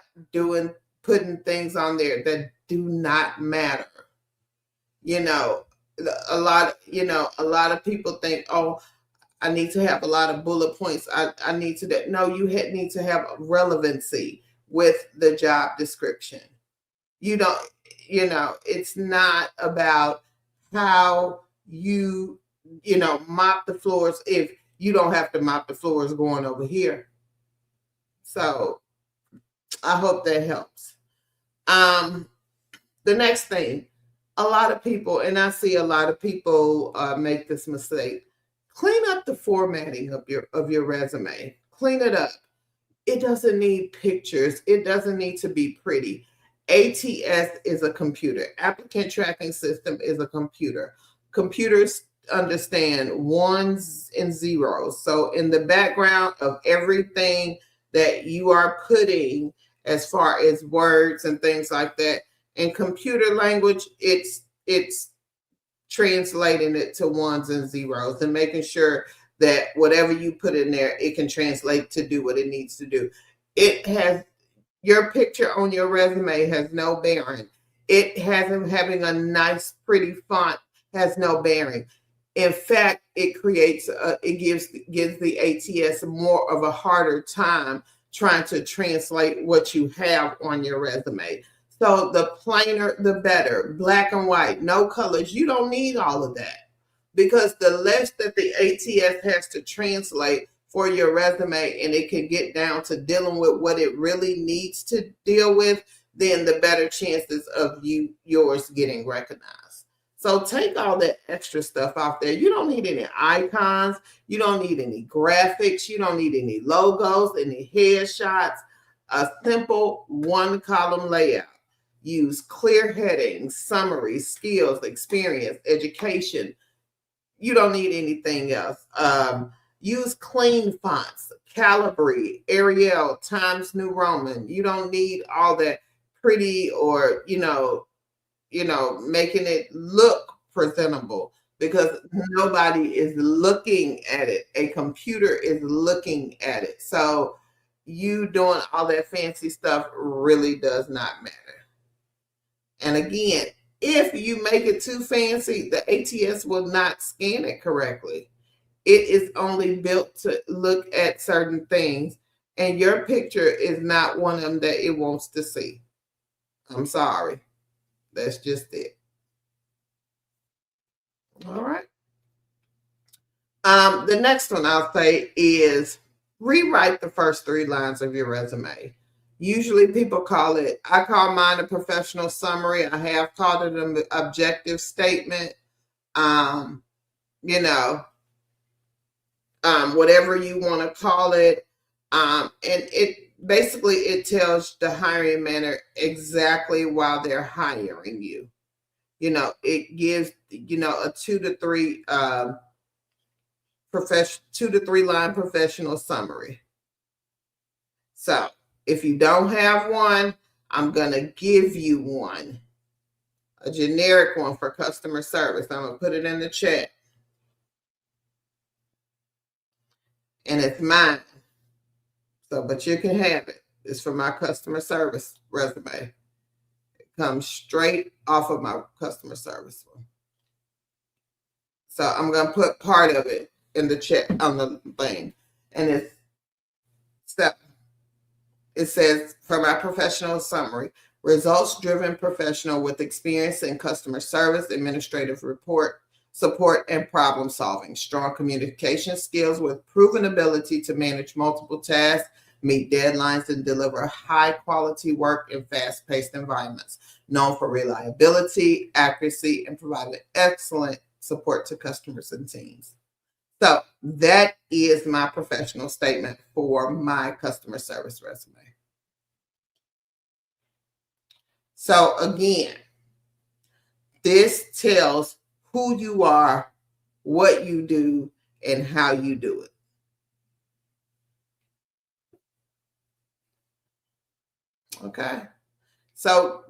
putting things on there that do not matter. A lot of people think, oh, I need to have a lot of bullet points. I need to, no, you need to have relevancy with the job description. It's not about how you mop the floors if you don't have to mop the floors going over here. So I hope that helps. The next thing, a lot of people, and I see a lot of people make this mistake. Clean up the formatting of your resume. Clean it up. It doesn't need pictures. It doesn't need to be pretty. ATS is a computer. Applicant tracking system is a computer. Computers understand ones and zeros. So in the background of everything that you are putting as far as words and things like that, in computer language, it's translating it to ones and zeros and making sure that whatever you put in there, it can translate to do what it needs to do. Your picture on your resume has no bearing. Having a nice, pretty font has no bearing. In fact, it gives the ATS more of a harder time trying to translate what you have on your resume. So the plainer, the better. Black and white, no colors. You don't need all of that, because the less that the ATS has to translate for your resume and it can get down to dealing with what it really needs to deal with, then the better chances of yours getting recognized. So take all that extra stuff off there. You don't need any icons. You don't need any graphics. You don't need any logos, any headshots. A simple one-column layout. Use clear headings, summary, skills, experience, education. You don't need anything else. Use clean fonts, Calibri, Arial, Times New Roman. You don't need all that pretty or, making it look presentable, because nobody is looking at it. A computer is looking at it. So you doing all that fancy stuff really does not matter. And again, if you make it too fancy, the ATS will not scan it correctly. It is only built to look at certain things, and your picture is not one of them that it wants to see. I'm sorry. That's just it. All right. The next one I'll say is rewrite the first 3 lines of your resume. Usually people I call mine a professional summary. I have called it an objective statement. Whatever you want to call it. And it tells the hiring manager exactly why they're hiring you. It gives, a 2 to 3 line professional summary. So if you don't have one, I'm going to give you one, a generic one for customer service. I'm going to put it in the chat. And it's mine. So, but you can have it. It's for my customer service resume. It comes straight off of my customer service one. So I'm going to put part of it in the chat on the thing. And it says, for my professional summary, results-driven professional with experience in customer service, administrative support, and problem solving. Strong communication skills with proven ability to manage multiple tasks, meet deadlines, and deliver high quality work in fast paced environments, known for reliability, accuracy, and providing excellent support to customers and teams. So that is my professional statement for my customer service resume. So again, this tells who you are, what you do, and how you do it. Okay. So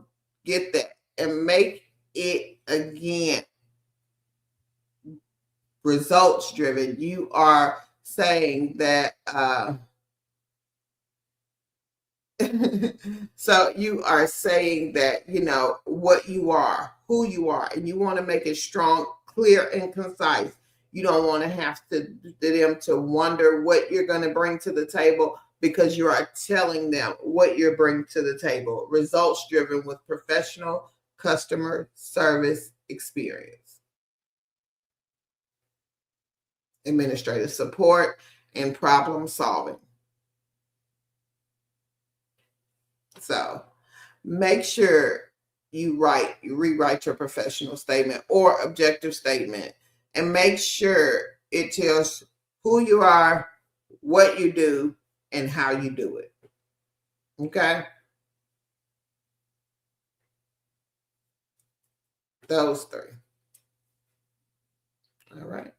get that and make it again results driven. You are saying that so you are saying that, you know, what you are, who you are, and you want to make it strong, clear, and concise. You don't want to have them to wonder what you're going to bring to the table, because you are telling them what you're bringing to the table. Results driven with professional customer service experience, administrative support, and problem solving. So make sure you rewrite your professional statement or objective statement, and make sure it tells who you are, what you do, and how you do it. Okay? Those three. All right.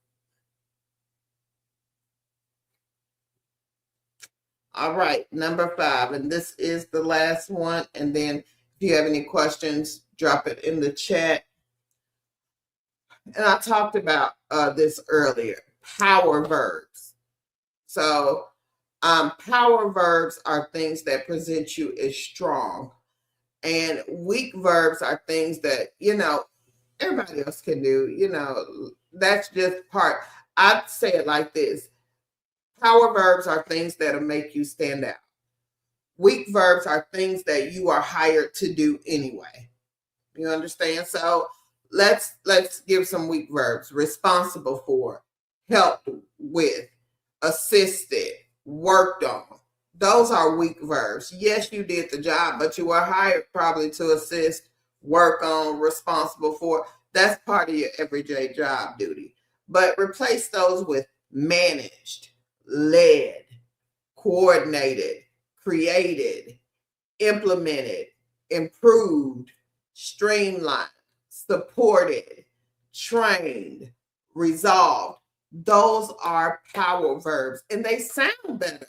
All right, number 5, and this is the last one. And then if you have any questions, drop it in the chat. And I talked about this earlier, power verbs. So power verbs are things that present you as strong, and weak verbs are things that, you know, everybody else can do. You know, that's just part. I'd say it like this: power verbs are things that'll make you stand out. Weak verbs are things that you are hired to do anyway. You understand? So let's give some weak verbs: responsible for, helped with, assisted, worked on. Those are weak verbs. Yes, you did the job, but you were hired probably to assist, work on, responsible for. That's part of your everyday job duty. But replace those with managed, led, coordinated, created, implemented, improved, streamlined, supported, trained, resolved. Those are power verbs, and they sound better.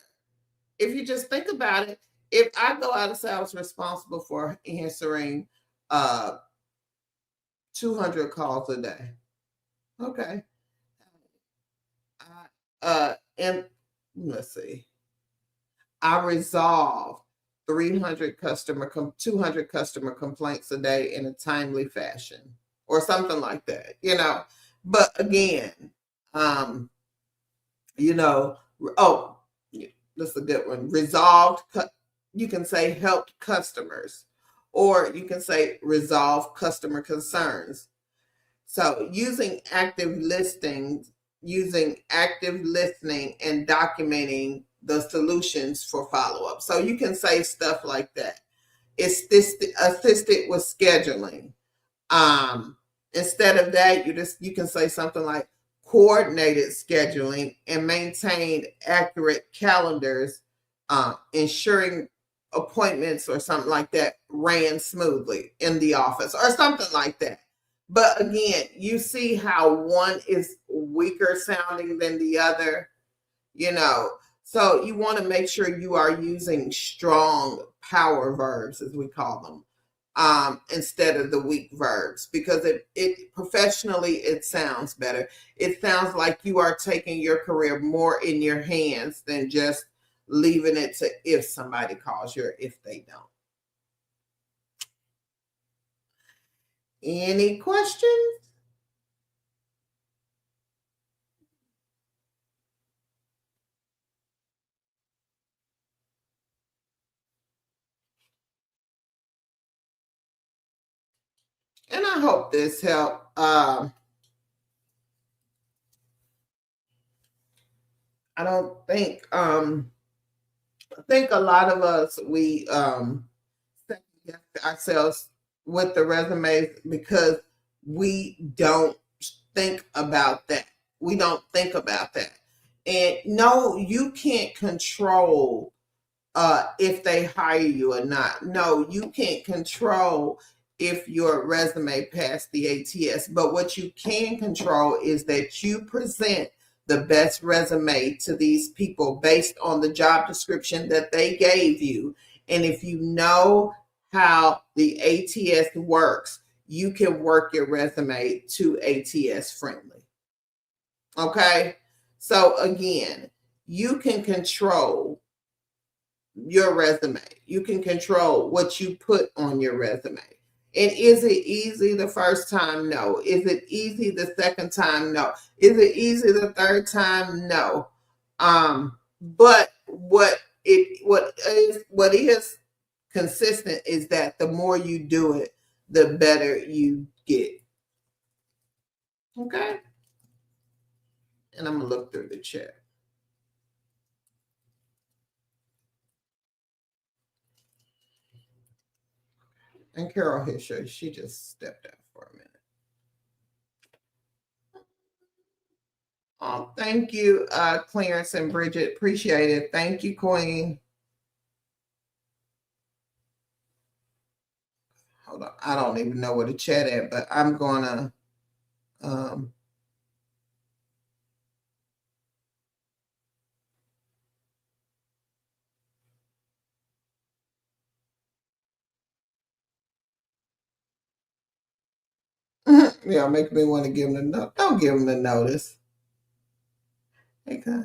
If you just think about it, if I go out and say I was responsible for answering 200 calls a day, okay. And let's see, I resolve 200 customer complaints a day in a timely fashion, or something like that, you know. But again, you know, oh, this is a good one. Resolved, you can say helped customers, or you can say resolve customer concerns. So using active listening and documenting the solutions for follow-up. So you can say stuff like that. It's this assisted with scheduling. Instead of that, you can say something like coordinated scheduling and maintained accurate calendars, ensuring appointments or something like that ran smoothly in the office, or something like that. But again, you see how one is weaker sounding than the other, you know. So you want to make sure you are using strong power verbs, as we call them, instead of the weak verbs, because it professionally, it sounds better. It sounds like you are taking your career more in your hands than just leaving it to if somebody calls you or if they don't. Any questions? And I hope this helped. I don't think I think a lot of us, we second guess ourselves with the resumes because we don't think about that. We don't think about that. And no, you can't control if they hire you or not. No, you can't control if your resume passed the ATS. But what you can control is that you present the best resume to these people based on the job description that they gave you. And if you know how the ATS works, you can work your resume to ATS friendly. Okay? So again, you can control your resume. You can control what you put on your resume. And is it easy the first time? No. Is it easy the second time? No. Is it easy the third time? No. But what is consistent is that the more you do it, the better you get. Okay. And I'm gonna look through the chat. And Carol Hischer, she just stepped out for a minute. Oh, thank you, Clarence and Bridget. Appreciate it. Thank you, Queen. Hold on. I don't even know where to chat at, but I'm gonna yeah, make me want to give them the note. Don't give them the notice. Okay.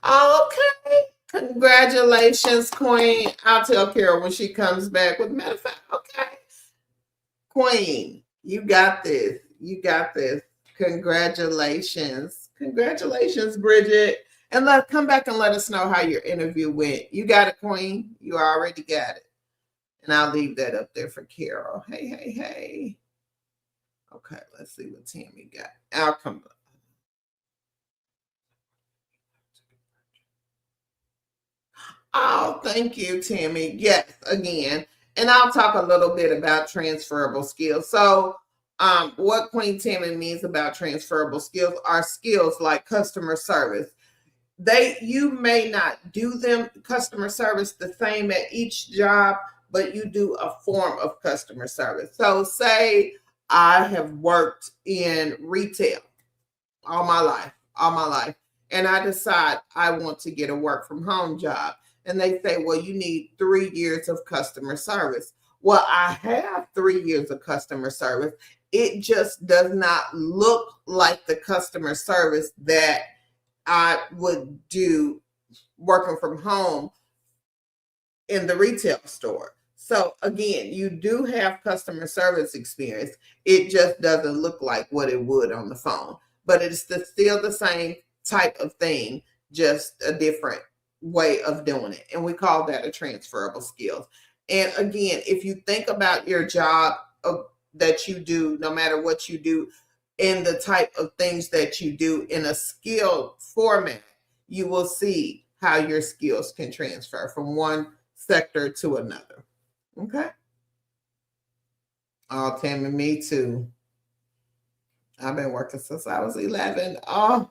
Okay. Congratulations, Queen. I'll tell Carol when she comes back. With matter of fact, okay. Queen, you got this. You got this. Congratulations. Congratulations, Bridget. And come back and let us know how your interview went. You got it, Queen. You already got it. And I'll leave that up there for Carol. Hey, hey, hey. Okay, let's see what Tammy got. I'll come back. Oh, thank you, Tammy. Yes, again. And I'll talk a little bit about transferable skills. So, what Queen Tammy means about transferable skills are skills like customer service. You may not do them customer service the same at each job, but you do a form of customer service. So, say I have worked in retail all my life, and I decide I want to get a work from home job. And they say, well, you need 3 years of customer service. Well, I have 3 years of customer service. It just does not look like the customer service that I would do working from home in the retail store. So again, you do have customer service experience. It just doesn't look like what it would on the phone, but it's still the same type of thing, just a different way of doing it. And we call that a transferable skills. And again, if you think about your job that you do, no matter what you do, in the type of things that you do in a skill format, you will see how your skills can transfer from one sector to another. Okay. Oh, Tammy, me too. I've been working since I was 11. Oh,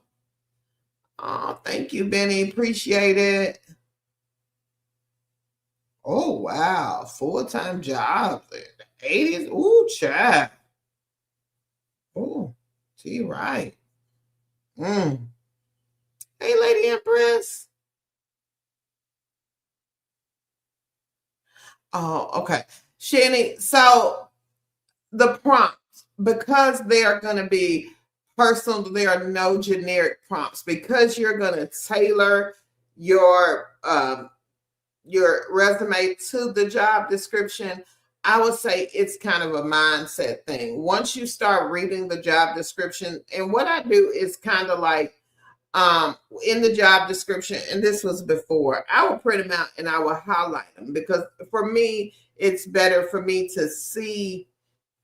thank you, Benny. Appreciate it. Oh, wow. Full-time job in the 80s. Ooh, child. Ooh, she right. Mm. Hey, Lady Empress. Oh, okay. Shani, so the prompts, because they are going to be personal, there are no generic prompts, because you're going to tailor your resume to the job description. I would say it's kind of a mindset thing. Once you start reading the job description, and what I do is kind of like in the job description, and this was before, I will print them out and I will highlight them, because for me, it's better for me to see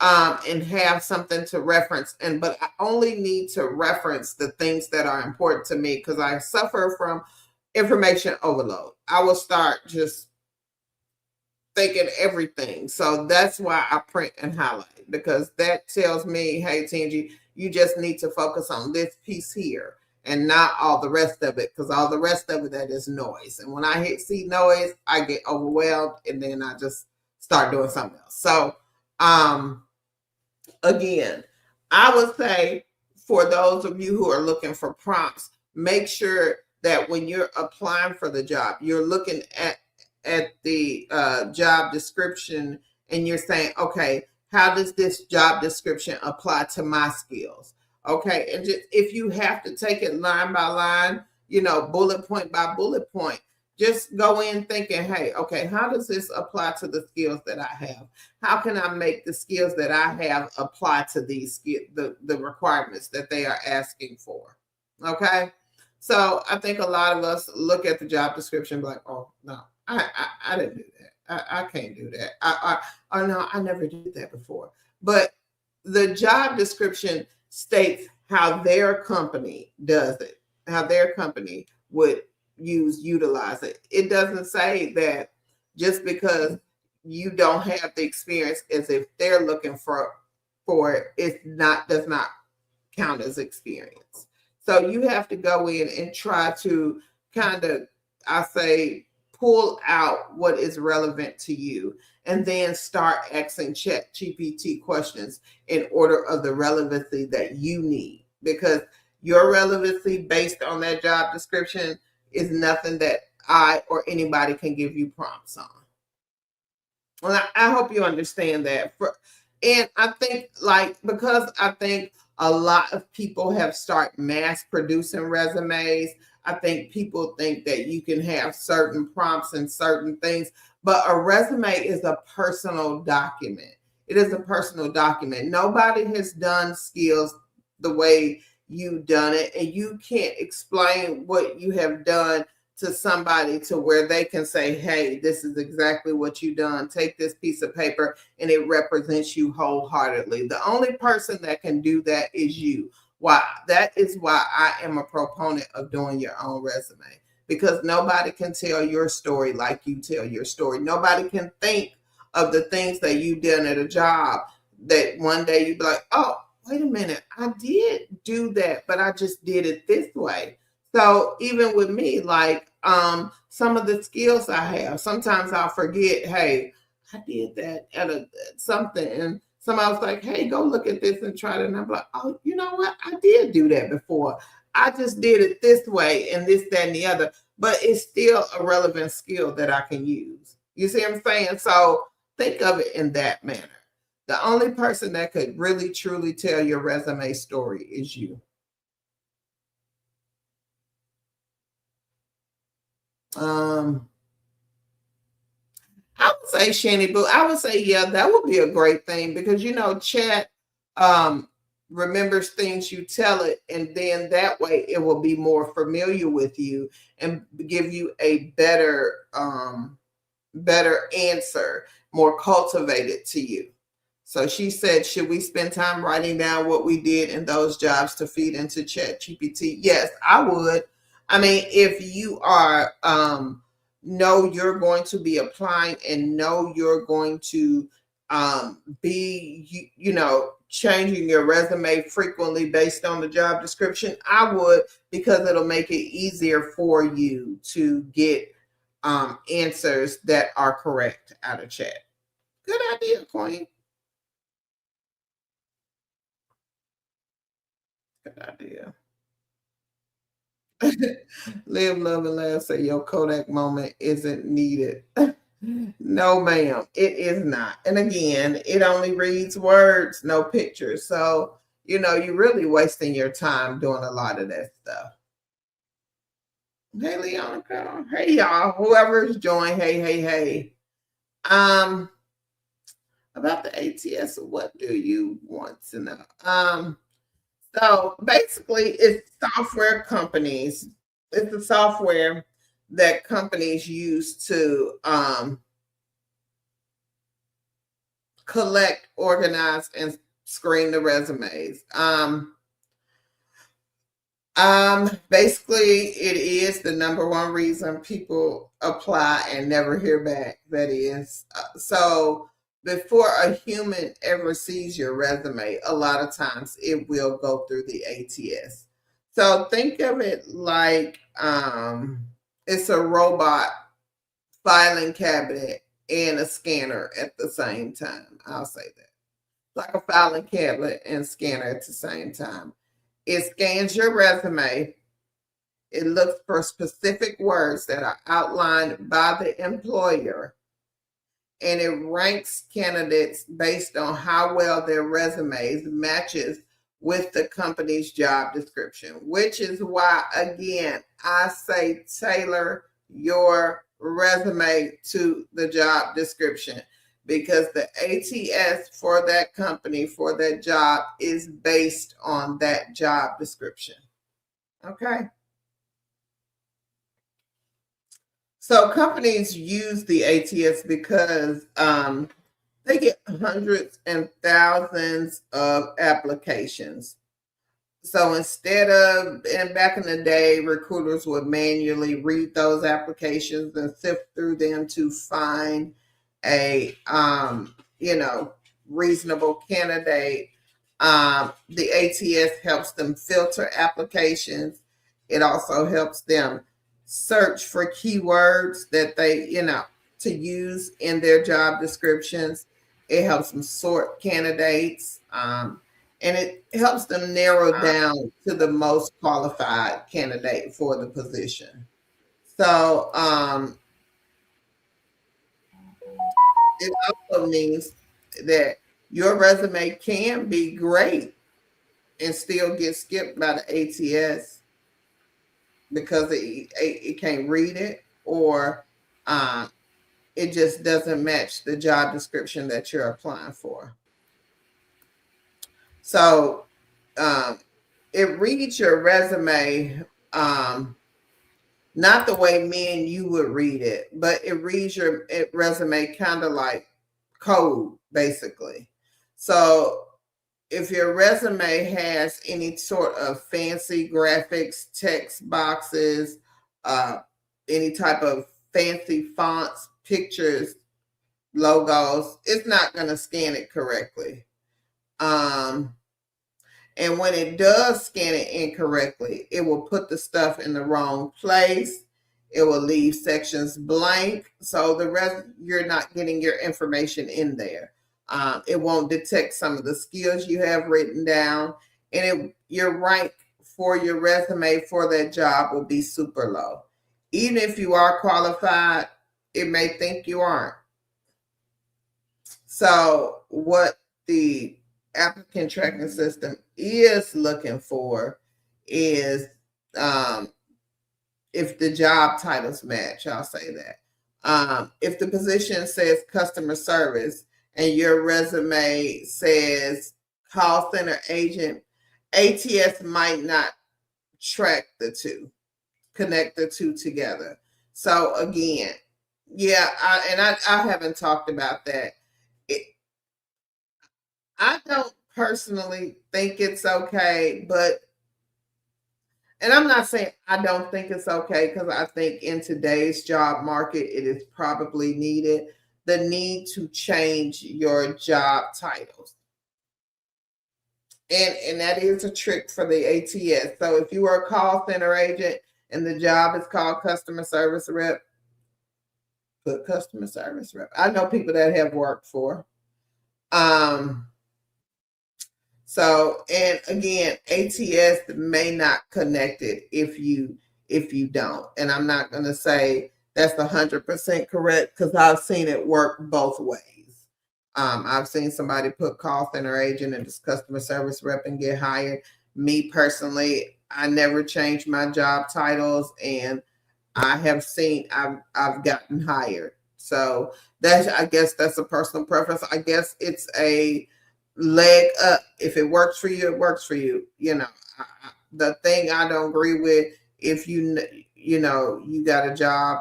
and have something to reference. But I only need to reference the things that are important to me, because I suffer from information overload. I will start just thinking everything. So that's why I print and highlight, because that tells me, hey, Tingy, you just need to focus on this piece here and not all the rest of it, because all the rest of it, that is noise. And when I see noise, I get overwhelmed, and then I just start doing something else. So again, I would say for those of you who are looking for prompts, make sure that when you're applying for the job, you're looking at the job description and you're saying, okay, how does this job description apply to my skills? Okay, and just, if you have to take it line by line, bullet point by bullet point, just go in thinking, hey, okay, how does this apply to the skills that I have? How can I make the skills that I have apply to these the requirements that they are asking for? Okay, so I think a lot of us look at the job description like, oh no, I didn't do that. I can't do that. Oh no, I never did that before. But the job description states how their company does it, how their company would utilize it. It doesn't say that just because you don't have the experience as if they're looking for it, does not count as experience. So you have to go in and try to kind of, I say, pull out what is relevant to you, and then start asking ChatGPT questions in order of the relevancy that you need, because your relevancy based on that job description is nothing that I or anybody can give you prompts on. Well, I hope you understand that. And I think, because I think a lot of people have started mass producing resumes, I think people think that you can have certain prompts and certain things, but a resume is a personal document. It is a personal document. Nobody has done skills the way you've done it, and you can't explain what you have done to somebody to where they can say, hey, this is exactly what you've done. Take this piece of paper and it represents you wholeheartedly. The only person that can do that is you. Why? That is why I am a proponent of doing your own resume, because nobody can tell your story like you tell your story. Nobody can think of the things that you did at a job that one day you'd be like, oh, wait a minute, I did do that, but I just did it this way. So even with me, some of the skills I have, sometimes I'll forget, hey, I did that at something. And somebody was like, hey, go look at this and try it. And I'm like, oh, you know what? I did do that before. I just did it this way and this, that, and the other. But it's still a relevant skill that I can use. You see what I'm saying? So think of it in that manner. The only person that could really, truly tell your resume story is you. I would say Shanny Boo. I would say, yeah, that would be a great thing, because chat remembers things you tell it, and then that way it will be more familiar with you and give you a better answer, more cultivated to you. So she said, should we spend time writing down what we did in those jobs to feed into ChatGPT? Yes, I would. I mean, if you are know you're going to be applying and know you're going to be changing your resume frequently based on the job description, I would, because it'll make it easier for you to get answers that are correct out of chat. Good idea, Queen. Good idea. Live, love, and laugh. Say your Kodak moment isn't needed. No, ma'am, it is not. And again, it only reads words, no pictures. So, you're really wasting your time doing a lot of that stuff. Hey, Leonica. Hey, y'all. Whoever's joined. Hey, hey, hey. About the ATS, what do you want to know? So basically, it's software companies. It's the software that companies use to collect, organize, and screen the resumes. Basically, it is the number one reason people apply and never hear back. That is, so before a human ever sees your resume, a lot of times it will go through the ATS. So think of it like it's a robot filing cabinet and a scanner at the same time. I'll say that. Like a filing cabinet and scanner at the same time. It scans your resume. It looks for specific words that are outlined by the employer, and it ranks candidates based on how well their resumes matches with the company's job description, which is why, again, I say tailor your resume to the job description, because the ATS for that company, for that job, is based on that job description. Okay. So companies use the ATS because they get hundreds and thousands of applications. So instead of, and back in the day, recruiters would manually read those applications and sift through them to find a, reasonable candidate. The ATS helps them filter applications. It also helps them search for keywords that they, to use in their job descriptions. It helps them sort candidates. And it helps them narrow down to the most qualified candidate for the position. So it also means that your resume can be great and still get skipped by the ATS because it can't read it, or it just doesn't match the job description that you're applying for. So it reads your resume not the way me and you would read it, but it reads your resume kind of like code, basically. So if your resume has any sort of fancy graphics, text boxes, any type of fancy fonts, pictures, logos, it's not going to scan it correctly. And when it does scan it incorrectly, it will put the stuff in the wrong place. It will leave sections blank. So the rest, you're not getting your information in there. It won't detect some of the skills you have written down. And your rank for your resume for that job will be super low. Even if you are qualified, it may think you aren't. So what the applicant tracking system is looking for is if the job titles match, I'll say that. If the position says customer service and your resume says call center agent, ATS might not track the two, connect the two together. So again, yeah, I haven't talked about that. I don't personally think it's okay, but, and I'm not saying I don't think it's okay, because I think in today's job market, it is probably needed, the need to change your job titles. And that is a trick for the ATS. So if you are a call center agent and the job is called customer service rep, put customer service rep. I know people that have worked for. So, and again, ATS may not connect it if you don't. And I'm not going to say that's 100% correct, because I've seen it work both ways. I've seen somebody put call center agent and just customer service rep and get hired. Me personally, I never changed my job titles, and I have seen I've gotten hired. So that's, I guess that's a personal preference. I guess it's a leg up. If it works for you, it works for you. The thing I don't agree with, if you got a job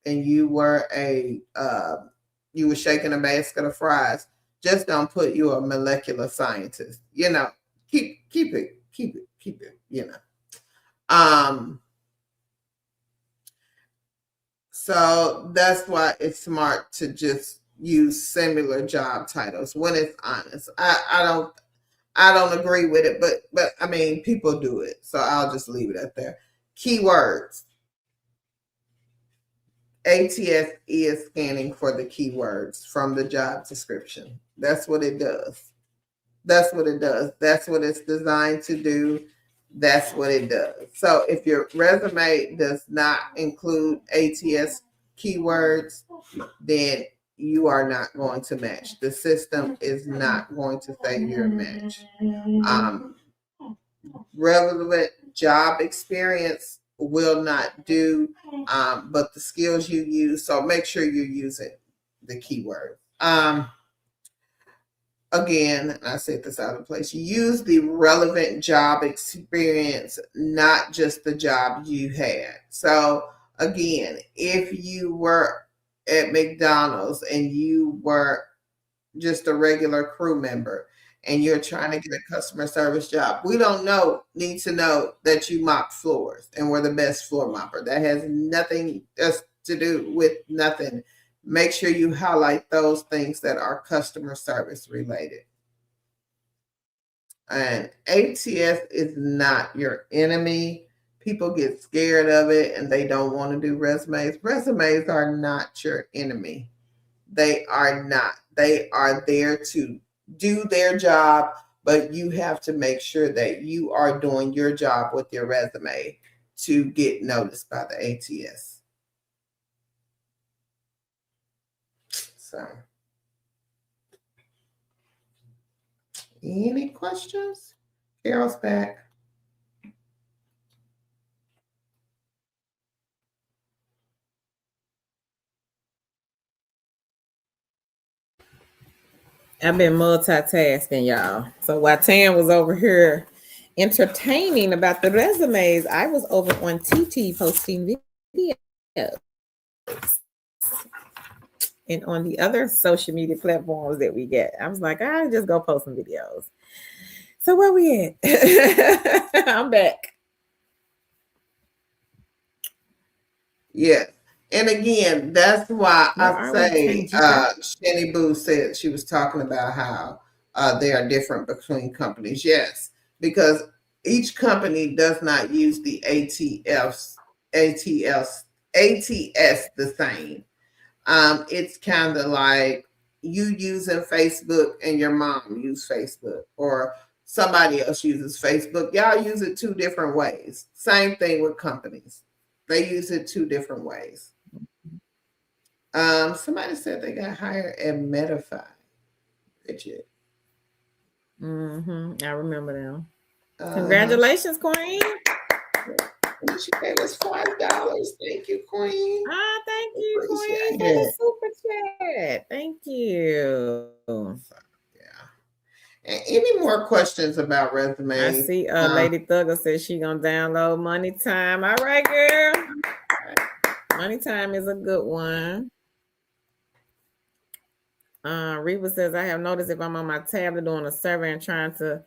and you were shaking a basket of fries, just don't put you a molecular scientist. Keep it. Um, so that's why it's smart to just use similar job titles when it's honest. I don't agree with it, but I mean people do it, so I'll just leave it at there. Keywords. ATS is scanning for the keywords from the job description. That's what it does. That's what it does. That's what it's designed to do. That's what it does. So if your resume does not include ATS keywords, then you are not going to match. The system is not going to say you're a match. Um, Relevant job experience will not do, but the skills you use. So make sure you're using the keyword. Again, I said this out of place. Use the relevant job experience, not just the job you had. So again, if you were at McDonald's and you were just a regular crew member and you're trying to get a customer service job, we don't need to know that you mop floors and were the best floor mopper. That has nothing just to do with nothing. Make sure you highlight those things that are customer service related. And ATS is not your enemy. People get scared of it and they don't want to do resumes. Resumes are not your enemy. They are not. They are there to do their job, but you have to make sure that you are doing your job with your resume to get noticed by the ATS. So, any questions? Carol's back. I've been multitasking, y'all. So while Tam was over here entertaining about the resumes, I was over on TT posting videos and on the other social media platforms that we get. I was like, I just go post some videos. So where we at? I'm back. Yeah. And again, that's why Where I are we, say Tam? You back? Shanny Boo said she was talking about how they are different between companies. Yes, because each company does not use the ATS the same. It's kind of like you using Facebook and your mom use Facebook, or somebody else uses Facebook. Y'all use it two different ways. Same thing with companies. They use it two different ways. Somebody said they got hired at Medify. Bridget. I remember them. Uh-huh. Congratulations, Queen. And she gave us $5. Thank you, Queen. Ah, thank you, Queen, Appreciate for the it. super chat. Thank you. So, yeah. And any more questions about I resumes? see Lady Thugger says she gonna download Money Time. All right, girl. Money Time is a good one. Reba says I have noticed if I'm on my tablet doing a survey and trying to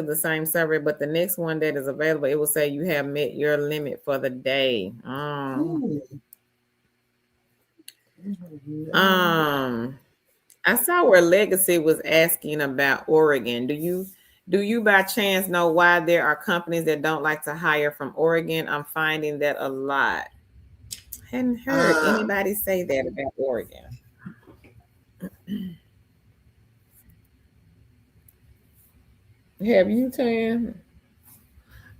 the same survey, but the next one that is available, it will say you have met your limit for the day. I saw where Legacy was asking about Oregon. Do you by chance know why there are companies that don't like to hire from Oregon? I'm finding that a lot. Hadn't heard Um, anybody say that about Oregon. Have you, Tam?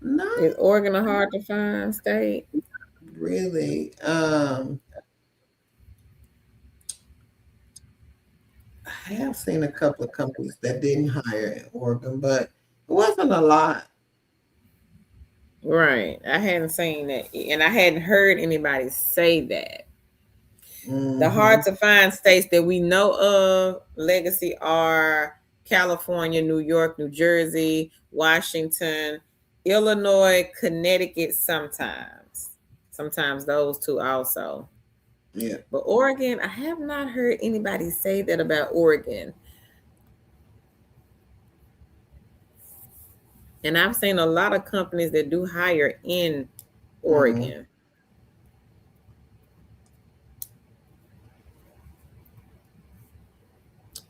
not Is Oregon a hard to find state? really. I have seen a couple of companies that didn't hire in Oregon, but it wasn't a lot. Right. I hadn't seen that, and I hadn't heard anybody say that. The hard Hmm. to find states that we know of, Legacy, are California, New York, New Jersey, Washington, Illinois, Connecticut sometimes. Sometimes those two also. Yeah. But Oregon, I have not heard anybody say that about Oregon. And I've seen a lot of companies that do hire in Mm-hmm. Oregon.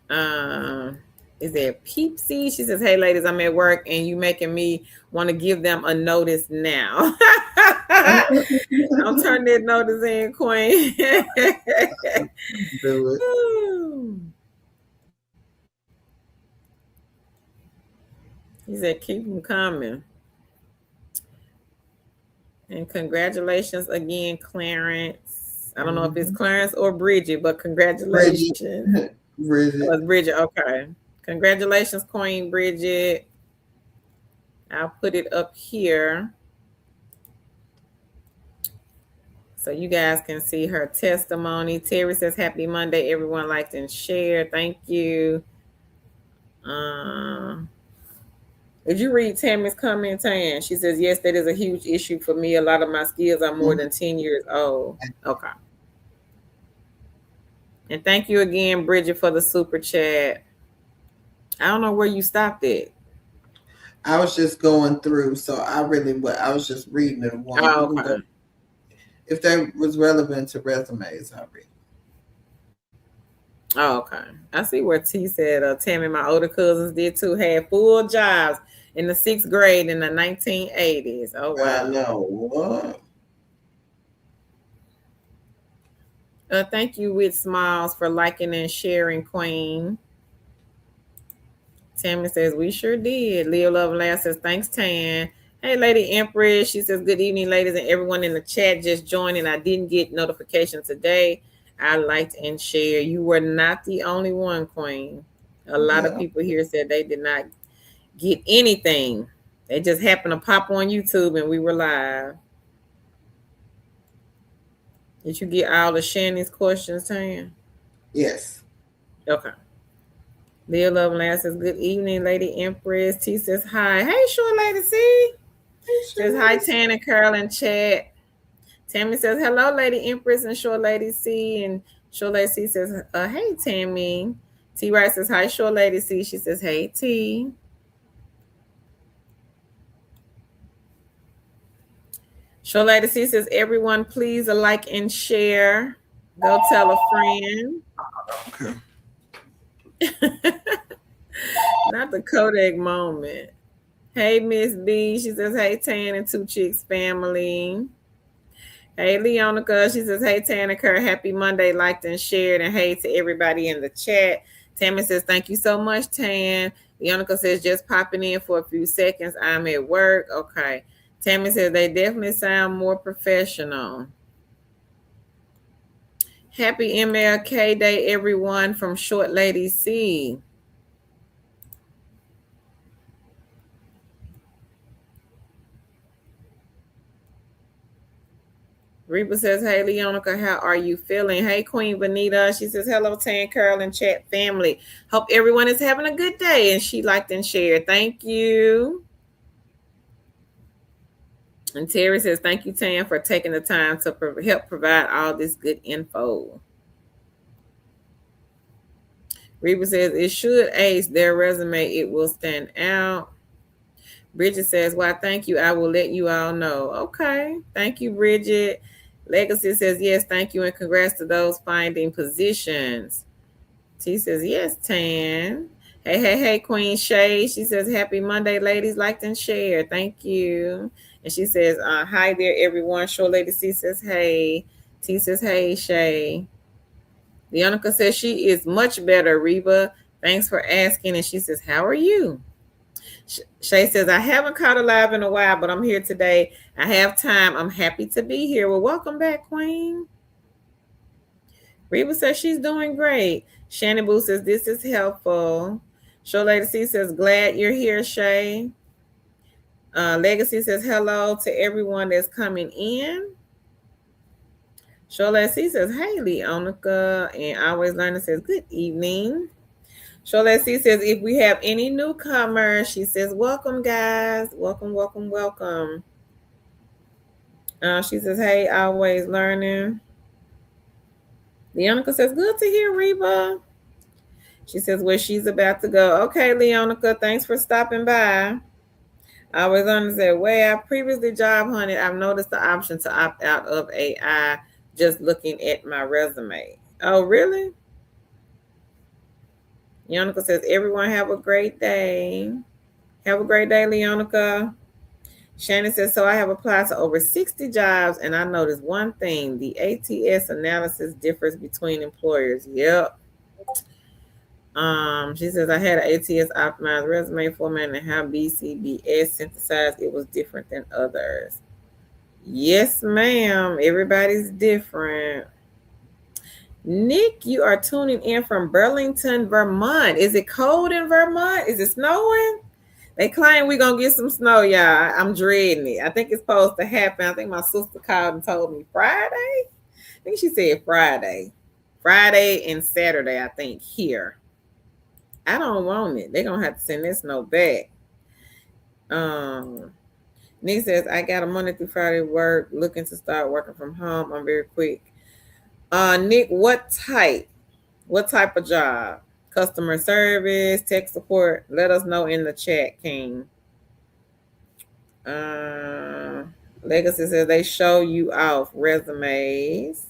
Uh, is it Peepsy? She says, "Hey, ladies, I'm at work, and you making me want to give them a notice now." I'm turning that notice in, Queen. Do it. He said, "Keep them coming." And congratulations again, Clarence. I don't know if it's Mm-hmm. Clarence or Bridget, but Bridget. congratulations. Oh, Bridget. it's Bridget. Okay. Congratulations, Queen Bridget. I'll put it up here so you guys can see her testimony. Terry says, "Happy Monday. Everyone liked and shared. Thank you." Uh, did you read Tammy's comment, Tan? She says, "Yes, that is a huge issue for me. A lot of my skills are more Mm-hmm. than 10 years old." Okay. And thank you again, Bridget, for the super chat. I don't know where you stopped at. I was just going through, so I was just reading the ones we Oh, can go. okay. If that was relevant to resumes, I'll read. Oh, okay. I see where T said Tammy, my older cousins did too, had full jobs in the 6th grade in the 1980s. Oh, I wow. know what. Thank you, with Smiles, for liking and sharing, Queen. Tammy says, "We sure did." Leo Love Laugh says, "Thanks, Tan." Hey, Lady Empress. She says, "Good evening, ladies, and everyone in the chat just joining. I didn't get notification today. I liked and shared. You were not the only one, Queen. A lot of Yeah. people here said they did not get anything. They just happened to pop on YouTube and we were live. Did you get all of Shanny's questions, Tan? Yes. Okay. Leo Love Laugh says, "Good evening, Lady Empress." T says, "Hi." Hey, sure, Lady C. Says, "Hi, Sure. Tan and Carol in chat." Tammy says, "Hello, Lady Empress and Short Lady C." And Short Lady C says, "Hey, Tammy." T Rice says, "Hi, Short Lady C." She says, "Hey, T." Short Lady C says, "Everyone, please like and share. Go tell a friend." Okay. Not the Kodak moment. Hey, Miss B. She says, "Hey, Tan and Two Chicks family." Hey, Leonica. She says, "Hey, Tan and Kerr. Happy Monday. Liked and shared." And hey to everybody in the chat. Tammy says, "Thank you so much, Tan." Leonica says, "Just popping in for a few seconds. I'm at work." Okay. Tammy says, "They definitely sound more professional." Happy MLK Day, everyone, from Short Lady C. Reba says, "Hey, Leonica, how are you feeling?" Hey, Queen Vanita. She says, "Hello, Tan, Carol, and chat family. Hope everyone is having a good day." And she liked and shared. Thank you. And Terry says, "Thank you, Tan, for taking the time to help provide all this good info." Reba says, "It should ace their resume. It will stand out." Bridget says, "Why, thank you. I will let you all know." Okay. Thank you, Bridget. Legacy says, "Yes, thank you, and congrats to those finding positions." T says, "Yes, Tan." Hey, hey, hey, Queen Shay. She says, "Happy Monday, ladies. Liked and shared. Thank you." And she says, "Hi there, everyone." Short Lady C says, "Hey." T says, "Hey, Shay." Leonica says, "She is much better, Reba. Thanks for asking." And she says, "How are you?" Shay says, "I haven't caught a live in a while, but I'm here today. I have time. I'm happy to be here." Well, welcome back, Queen. Reba says she's doing great. Shannon Boo says, "This is helpful." Show Lady C says, "Glad you're here, Shay." Legacy says, "Hello to everyone that's coming in." Show Lady C says, "Hey, Leonica." And Always Learning says, "Good evening." Show Lady C says, "If we have any newcomers," she says, "Welcome, guys. Welcome, welcome, welcome." She says, "Hey, Always Learning." Leonica says, "Good to hear, Reba." She says, "Well, she's about to go." Okay, Leonica, thanks for stopping by. I was on said, "Way I previously job hunted. I've noticed the option to opt out of AI just looking at my resume." Oh, really? Leonica says, "Everyone have a great day. Have a great day, Leonica." Shannon says, "So I have applied to over 60 jobs, and I noticed one thing: the ATS analysis differs between employers." Yep. She says, "I had an ATS optimized resume format and how BCBS synthesized it was different than others." Yes, ma'am. Everybody's different. Nick, you are tuning in from Burlington, Vermont. Is it cold in Vermont? Is it snowing? They claim we're gonna get some snow, y'all. I'm dreading it. I think it's supposed to happen. I think my sister called and told me Friday. I think she said Friday. Friday and Saturday, I think, here. I don't want it. They're gonna have to send this snow back. Um Nick says, "I got a Monday through Friday work, looking to start working from home. I'm very quick." Nick, what type? What type of job? Customer service, tech support? Let us know in the chat, King. Uh, Legacy says they show you off resumes.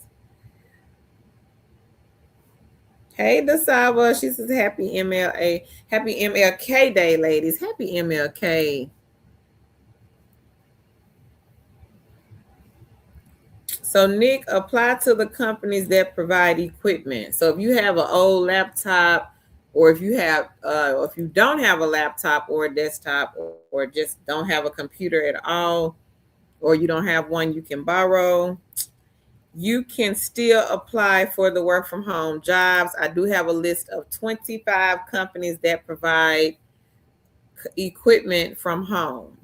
Hey, Dasaba, she says happy MLK Day, ladies. Happy MLK. So Nick, apply to the companies that provide equipment. So if you have an old laptop, or if you don't have a laptop or a desktop, or just don't have a computer at all, or you don't have one you can borrow, you can still apply for the work from home jobs. I do have a list of 25 companies that provide equipment from home.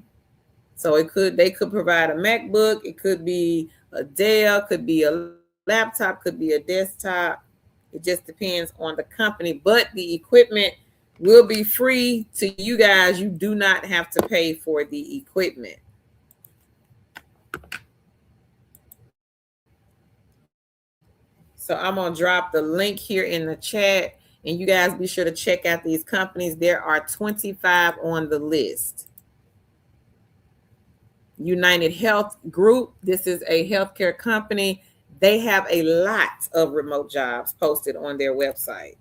So they could provide a MacBook, it could be a Dell, could be a laptop, could be a desktop. It just depends on the company, but the equipment will be free to you guys. You do not have to pay for the equipment. So I'm going to drop the link here in the chat, and you guys be sure to check out these companies. There are 25 on the list. United Health Group, this is a healthcare company. They have a lot of remote jobs posted on their website.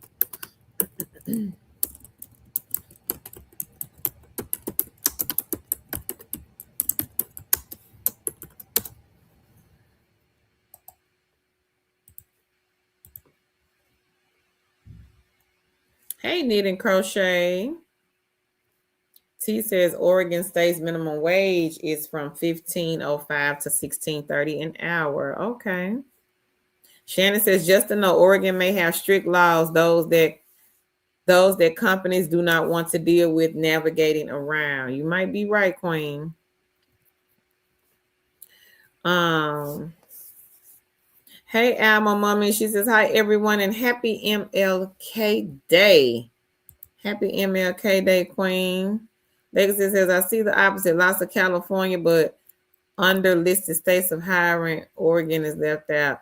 Hey, Knit and Crochet. T says Oregon State's minimum wage is from $15.05 to $16.30 an hour. Okay. Shannon says, just to know, Oregon may have strict laws, those that companies do not want to deal with navigating around. You might be right, Queen. Hey, Alma Mommy. She says, "Hi, everyone, and happy MLK Day." Happy MLK Day, Queen. Legacy says, "I see the opposite. Lots of California, but under listed states of hiring, Oregon is left out."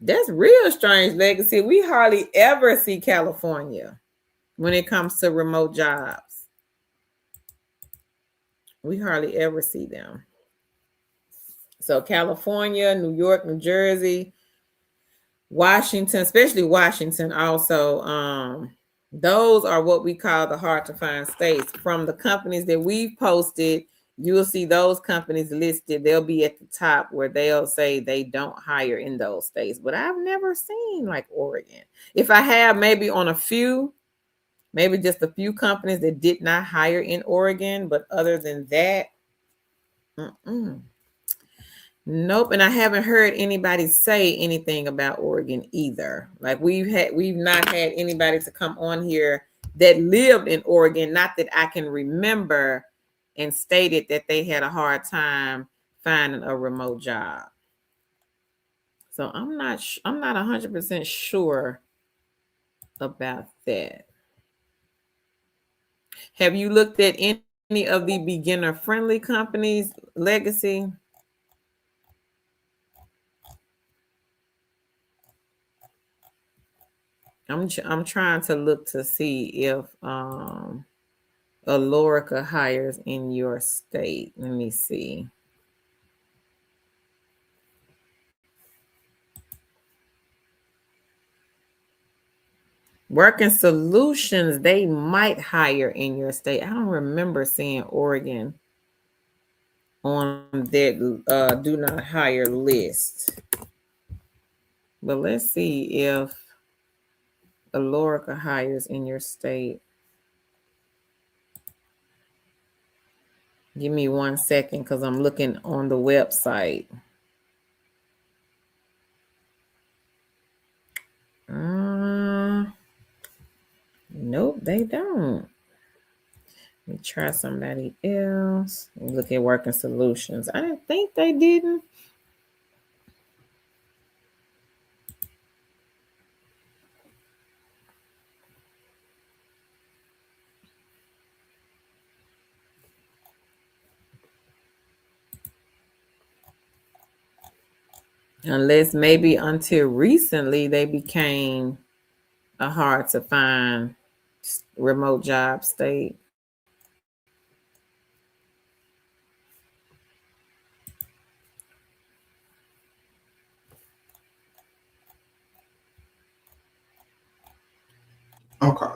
That's real strange, Legacy. We hardly ever see California when it comes to remote jobs. We hardly ever see them. So California, New York, New Jersey, Washington, especially Washington also, those are what we call the hard to find states. From the companies that we've posted, you'll see those companies listed. They'll be at the top where they'll say they don't hire in those states. But I've never seen like Oregon. If I have, maybe on a few, maybe just a few companies that did not hire in Oregon. But other than that, nope. And I haven't heard anybody say anything about Oregon either. Like we've not had anybody to come on here that lived in Oregon, not that I can remember, and stated that they had a hard time finding a remote job. So I'm not 100% sure about that. Have you looked at any of the beginner friendly companies, Legacy? I'm trying to look to see if Alorica hires in your state. Let me see. Working Solutions, they might hire in your state. I don't remember seeing Oregon on their do not hire list. But let's see if Alorica hires in your state. Give me 1 second because I'm looking on the website. Nope, they don't. Let me try somebody else. Look at Working Solutions. I didn't think they didn't. Unless maybe until recently they became a hard to find remote job state. Okay.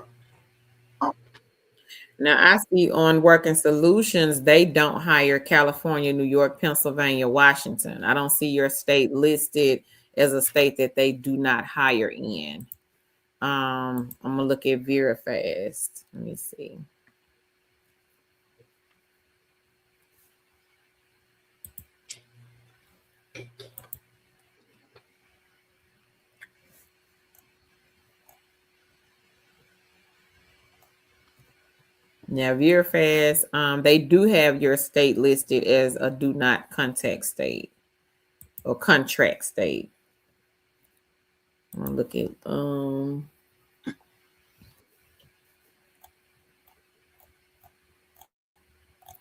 Now I see on Working Solutions, they don't hire California, New York, Pennsylvania, Washington. I don't see your state listed as a state that they do not hire in. I'm gonna look at VeriFast. Let me see. Now, VeriFast, they do have your state listed as a do not contact state or contract state. I'm gonna look at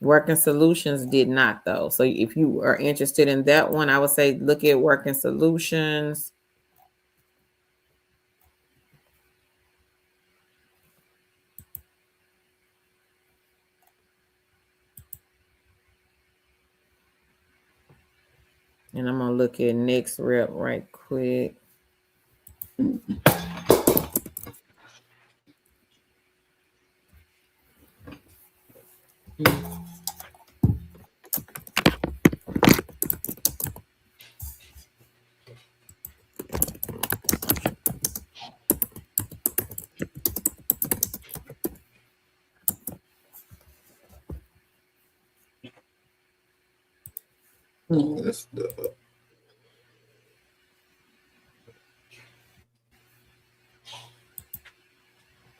Working Solutions did not though. So if you are interested in that one, I would say look at Working Solutions. And I'm gonna look at Next Rep right quick. That's the.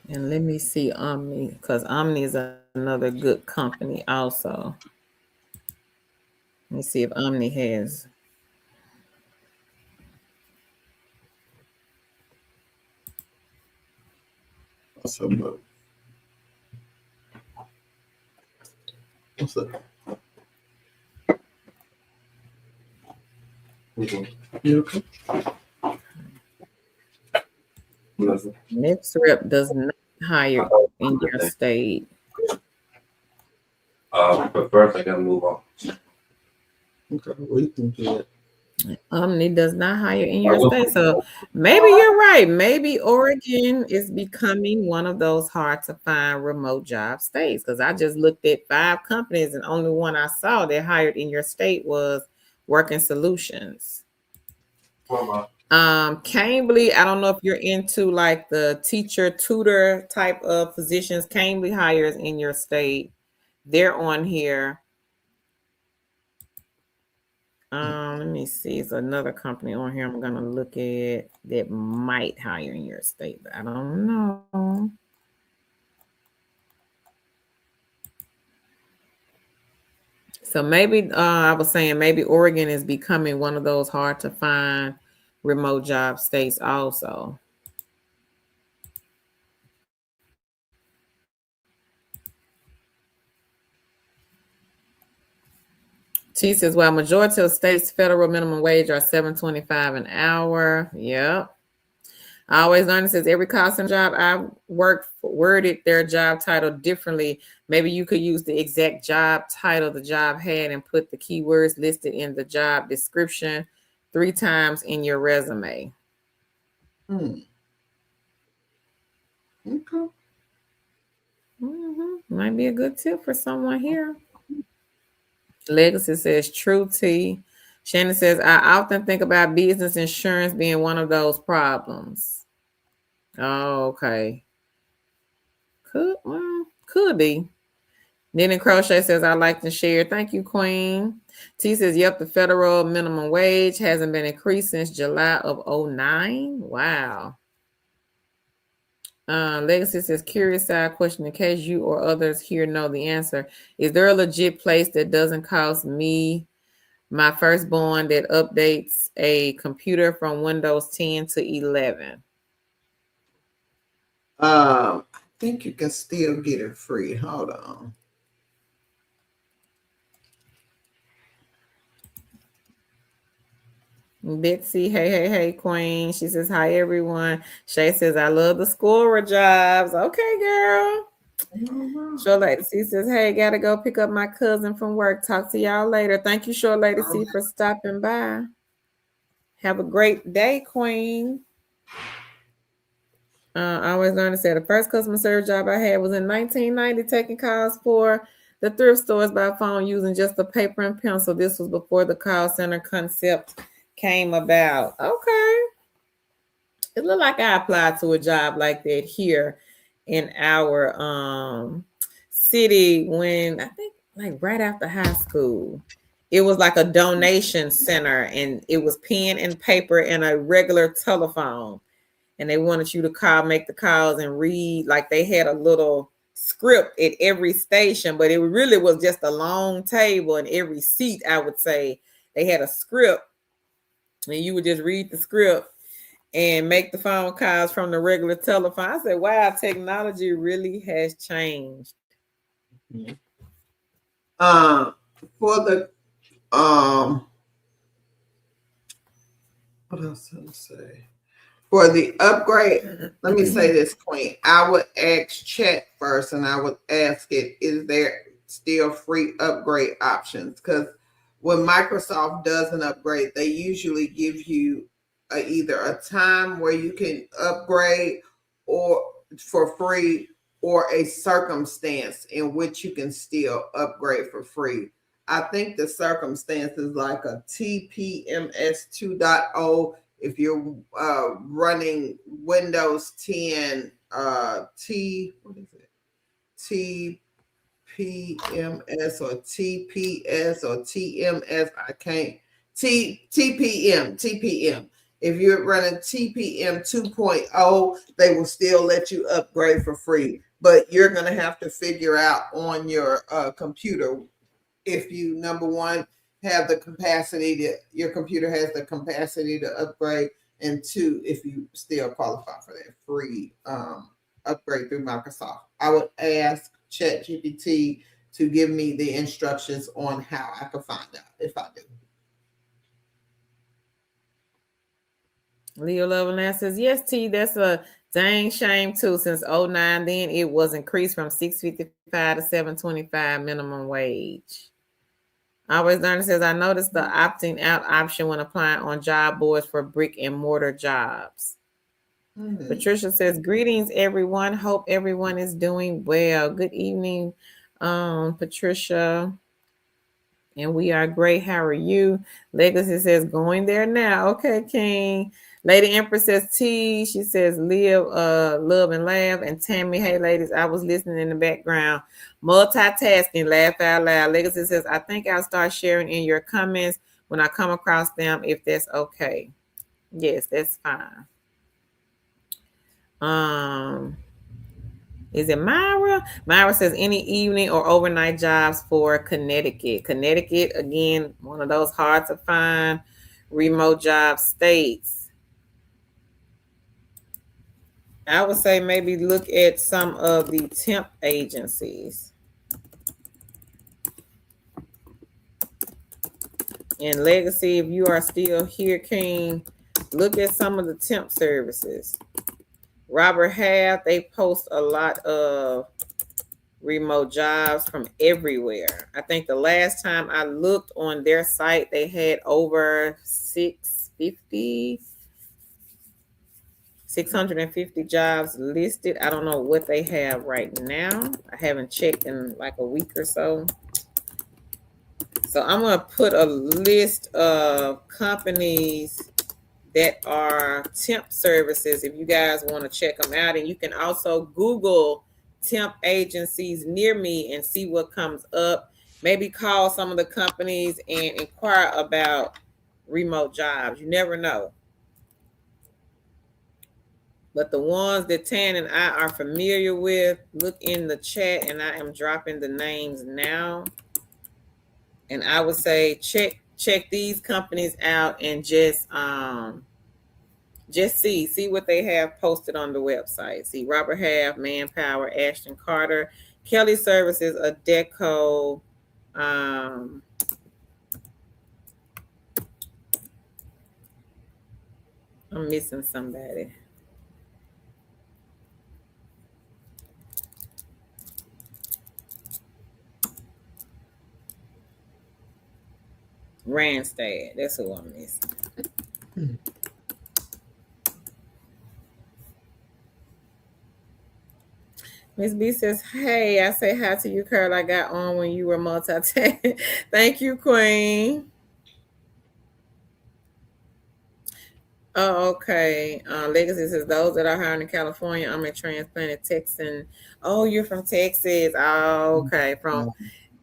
And let me see Omni, because Omni is another good company also. Let me see if Omni has. What's up, bro? What's up? You okay? Next Rep does not hire in your state. But first I gotta move on. Okay, we can do it. Omni does not hire in your state. So maybe you're right. Maybe Oregon is becoming one of those hard to find remote job states. Because I just looked at 5 companies and only one I saw that hired in your state was Working Solutions. Cambly, I don't know if you're into like the teacher tutor type of positions. Cambly hires in your state. They're on here. Let me see. It's another company on here I'm gonna look at that might hire in your state, but I don't know. So maybe I was saying maybe Oregon is becoming one of those hard to find remote job states also. T says, well, majority of states' federal minimum wage are $7.25 an hour. Yep. I always learn, it says every call center job I worked for worded their job title differently. Maybe you could use the exact job title the job had and put the keywords listed in the job description 3 times in your resume. Okay. Might be a good tip for someone here. Legacy says true T. Shannon says, I often think about business insurance being one of those problems. Oh, okay. Could be. Knitting Crochet says, I like to share. Thank you, Queen. T says, yep, the federal minimum wage hasn't been increased since July of 2009. Wow. Legacy says, curious side question in case you or others here know the answer. Is there a legit place that doesn't cost me, my firstborn, that updates a computer from Windows 10 to 11? I think you can still get it free. Hold on. Betsy, hey, Queen. She says, hi, everyone. Shay says, I love the scorer jobs. Okay, girl. Short Lady C says, hey, gotta go pick up my cousin from work. Talk to y'all later. Thank you, Short Lady C, for stopping by. Have a great day, Queen. I always learn to say the first customer service job I had was in 1990, taking calls for the thrift stores by phone using just a paper and pencil. This was before the call center concept came about. Okay. It looked like I applied to a job like that here in our city when I think like right after high school. It was like a donation center and it was pen and paper and a regular telephone. And they wanted you to call, make the calls and read. Like they had a little script at every station, but it really was just a long table and every seat, I would say, they had a script and you would just read the script and make the phone calls from the regular telephone. I said, wow, technology really has changed. For the what else did I say? For the upgrade, let me say this, Queen. I would ask chat first and I would ask it, is there still free upgrade options? Because when Microsoft does an upgrade, they usually give you either a time where you can upgrade or for free or a circumstance in which you can still upgrade for free. I think the circumstance is like a TPMS 2.0 if you're running Windows 10 what is it? TPMS or TPS or TMS. I can't. TPM. If you're running TPM 2.0, they will still let you upgrade for free. But you're going to have to figure out on your computer if you, number one, have the capacity to, your computer has the capacity to upgrade, and two, if you still qualify for that free upgrade through Microsoft. I would ask ChatGPT to give me the instructions on how I can find out if I do. Leo Loveland says, yes, T, that's a dang shame too. Since 2009, then it was increased from $6.55 to $7.25 minimum wage. Always Learning says, I noticed the opting out option when applying on job boards for brick and mortar jobs. Patricia says, greetings, everyone. Hope everyone is doing well. Good evening, Patricia. And we are great. How are you? Legacy says, going there now. Okay, King. Lady Empress says, T. She says, live, love, and laugh. And Tammy, hey, ladies, I was listening in the background. Multitasking, laugh out loud. Legacy says, I think I'll start sharing in your comments when I come across them, if that's okay. Yes, that's fine. Is it Myra? Myra says any evening or overnight jobs for Connecticut. Connecticut, again, one of those hard to find remote job states. I would say maybe look at some of the temp agencies. And Legacy, if you are still here, King, look at some of the temp services. Robert Half, they post a lot of remote jobs from everywhere. I think the last time I looked on their site, they had over 650 jobs listed. I don't know what they have right now. I haven't checked in like a week or so. So I'm going to put a list of companies that are temp services if you guys want to check them out. And you can also Google temp agencies near me and see what comes up. Maybe call some of the companies and inquire about remote jobs. You never know. But the ones that Tan and I are familiar with, look in the chat, and I am dropping the names now. And I would say check these companies out and just see what they have posted on the website. See Robert Half, Manpower, Ashton Carter, Kelly Services, Adecco. I'm missing somebody. Randstad. That's who I'm missing. Miss B says, hey, I say hi to you, Curl. I got on when you were multitasking. Thank you, Queen. Oh, okay. Legacy says, those that are hired in California, I'm a transplanted Texan. Oh, you're from Texas. Oh, okay. From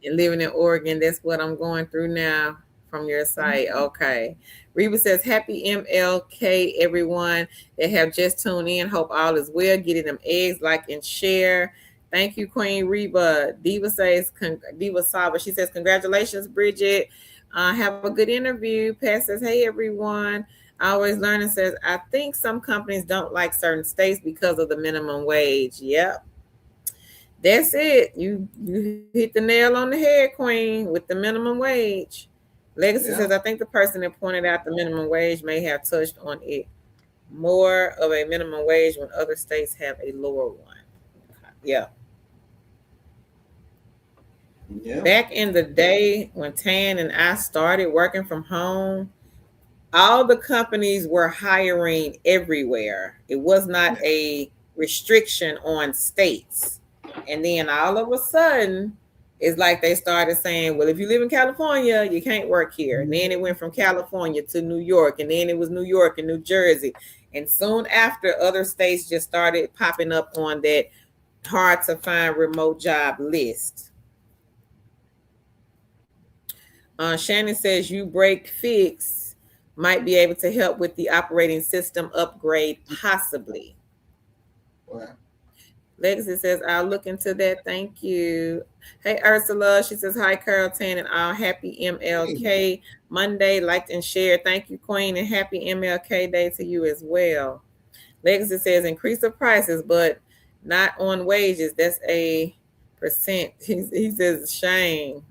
living in Oregon. That's what I'm going through now from your site. Okay. Reba says, happy MLK, everyone that have just tuned in. Hope all is well. Getting them eggs, like, and share. Thank you, Queen Reba. Diva Saba. She says, congratulations, Bridget. Have a good interview. Pat says, hey, everyone. Always Learning says, I think some companies don't like certain states because of the minimum wage. Yep. That's it. You hit the nail on the head, Queen, with the minimum wage. Legacy says, I think the person that pointed out the minimum wage may have touched on it more of a minimum wage when other states have a lower one. Yeah. Back in the day when Tan and I started working from home, all the companies were hiring everywhere. It was not a restriction on states. And then all of a sudden, it's like they started saying, well, if you live in California, you can't work here. And then it went from California to New York. And then it was New York and New Jersey. And soon after, other states just started popping up on that hard to find remote job list. Shannon says, you break fix might be able to help with the operating system upgrade, possibly. Wow. Legacy says, I'll look into that. Thank you. Hey, Ursula. She says, hi, Carol Tan and all. Happy MLK Monday. Liked and shared. Thank you, Queen, and happy MLK Day to you as well. Legacy says, increase the prices, but not on wages. That's a percent. He says, shame.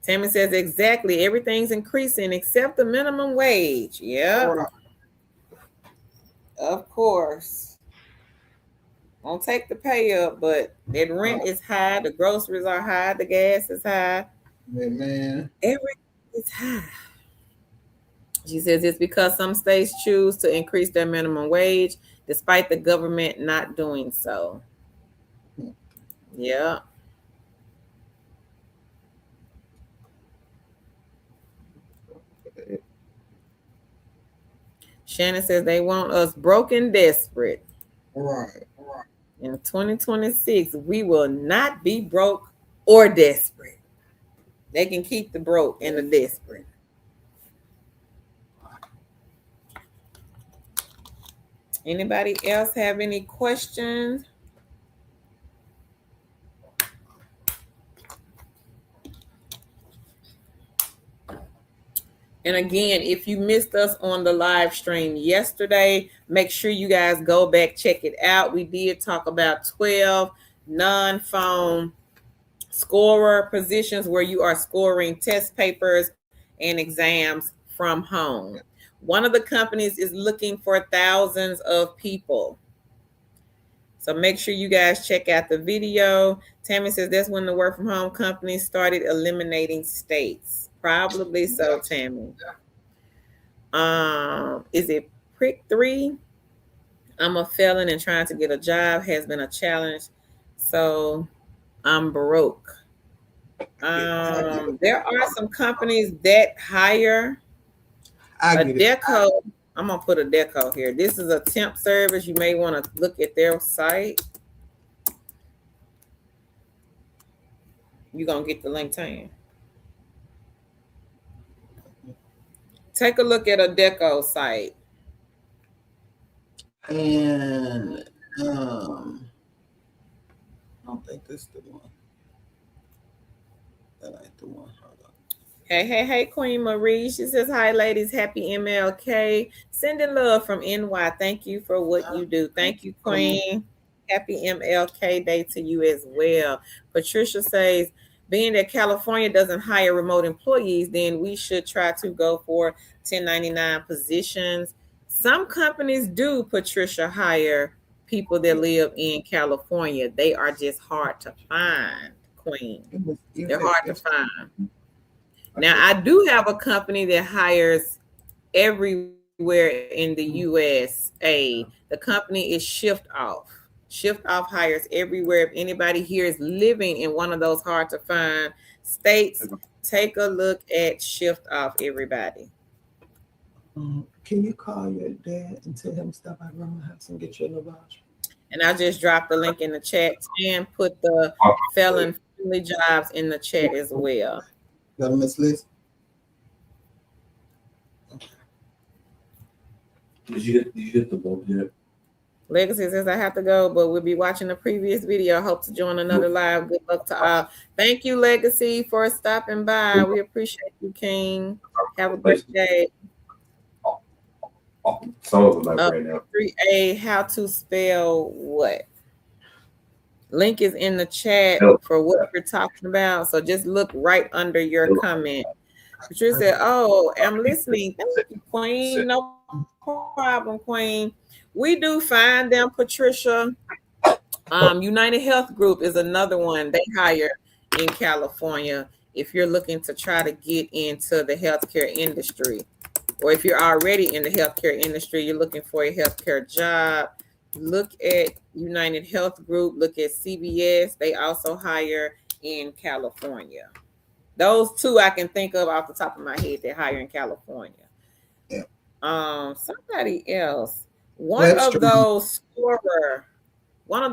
Tammy says, exactly. Everything's increasing except the minimum wage. Yeah. Of course. Won't take the pay up, but that rent is high. The groceries are high. The gas is high. Amen. Everything is high. She says it's because some states choose to increase their minimum wage despite the government not doing so. Yeah. Shannon says they want us broke and desperate. Right. In 2026, we will not be broke or desperate. They can keep the broke and the desperate. Anybody else have any questions? And again, if you missed us on the live stream yesterday, make sure you guys go back, check it out. We did talk about 12 non-phone scorer positions where you are scoring test papers and exams from home. One of the companies is looking for thousands of people. So make sure you guys check out the video. Tammy says that's when the work from home companies started eliminating states. Probably so, Tammy. Is it prick 3? I'm a felon and trying to get a job has been a challenge. So I'm broke. There are some companies that hire a deco. I'm gonna put a deco here. This is a temp service. You may want to look at their site. You're gonna get the link, Tan. Take a look at a deco site. And I don't think this is the one. That ain't the one. Hold on. Hey, Queen Marie. She says, hi, ladies. Happy MLK. Sending love from NY. Thank you for what you do. Thank you, Queen. Happy MLK Day to you as well. Patricia says, being that California doesn't hire remote employees, then we should try to go for 1099 positions. Some companies do, Patricia, hire people that live in California. They are just hard to find, Queen. They're hard to find. Now, I do have a company that hires everywhere in the USA. The company is Shift Off. Shift Off hires everywhere. If anybody here is living in one of those hard to find states, take a look at Shift Off, everybody. Can you call your dad and tell him stop by Grandma's house and get you a lavash? And I just dropped the link in the chat and put the felon friendly jobs in the chat as well. Got a Miss Liz? Did you get the book yet? Legacy says I have to go, but we'll be watching the previous video. I hope to join another live. Good luck to all. Thank you, Legacy, for stopping by. We appreciate you, King. Have a great day. Some of them right now. 3A, how to spell what? Link is in the chat for what you're talking about. So just look right under your comment. Patricia said, oh, I'm listening. Thank you, Queen. No problem, Queen. We do find them, Patricia. United Health Group is another one. They hire in California if you're looking to try to get into the healthcare industry. Or if you're already in the healthcare industry, you're looking for a healthcare job, look at United Health Group, look at CVS. They also hire in California. Those two I can think of off the top of my head that hire in California. Yeah. Somebody else. One of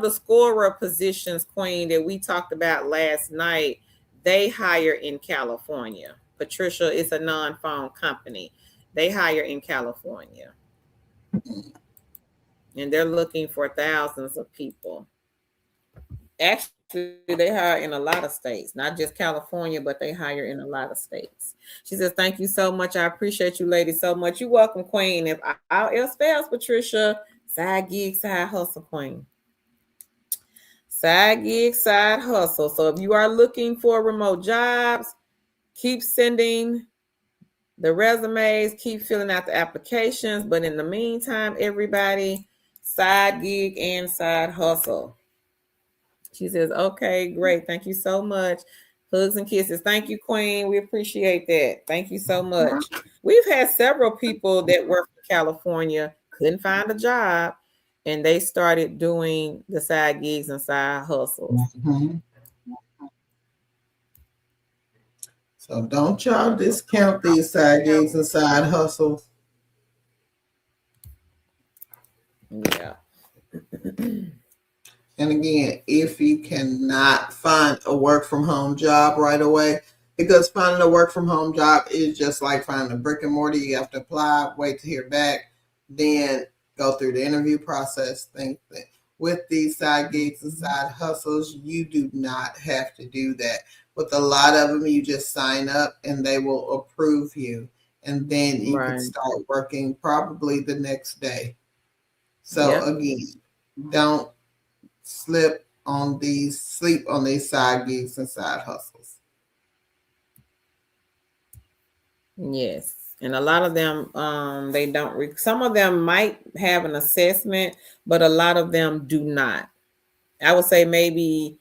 the scorer positions, Queen, that we talked about last night, they hire in California. Patricia, it's a non-phone company. They hire in California. And they're looking for thousands of people. Actually, they hire in a lot of states, not just California, but they hire in a lot of states. She says, thank you so much. I appreciate you ladies so much. You're welcome, Queen. If all else fails, Patricia, side gig, side hustle, Queen. Side gig, side hustle. So if you are looking for remote jobs, keep sending the resumes, keep filling out the applications. But in the meantime, everybody, side gig and side hustle. She says, okay, great. Thank you so much. Hugs and kisses. Thank you, Queen. We appreciate that. Thank you so much. We've had several people that work for California, couldn't find a job, and they started doing the side gigs and side hustles. Mm-hmm. So don't y'all discount these side gigs and side hustles. Yeah. And again, if you cannot find a work from home job right away, because finding a work from home job is just like finding a brick and mortar. You have to apply, wait to hear back, then go through the interview process. Things that with these side gigs and side hustles, you do not have to do that. With a lot of them, you just sign up and they will approve you. And then you can start working probably the next day. So again, don't sleep on these side gigs and side hustles. Yes. And a lot of them, they don't. Some of them might have an assessment, but a lot of them do not. I would say maybe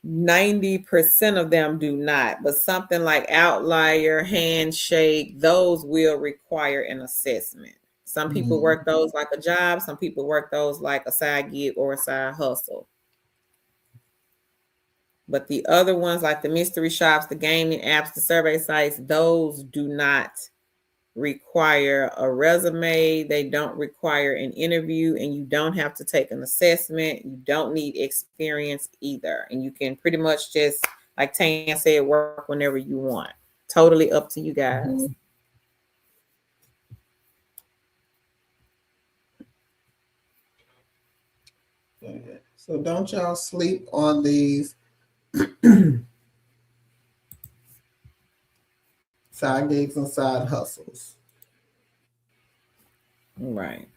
90% of them do not, but something like outlier, handshake, those will require an assessment. Some people work those like a job, some people work those like a side gig or a side hustle. But the other ones, like the mystery shops, the gaming apps, the survey sites, those do not require a resume. They don't require an interview, and you don't have to take an assessment. You don't need experience either. And you can pretty much just, like Tan said, work whenever you want. Totally up to you guys. So don't y'all sleep on these side gigs and side hustles. Right.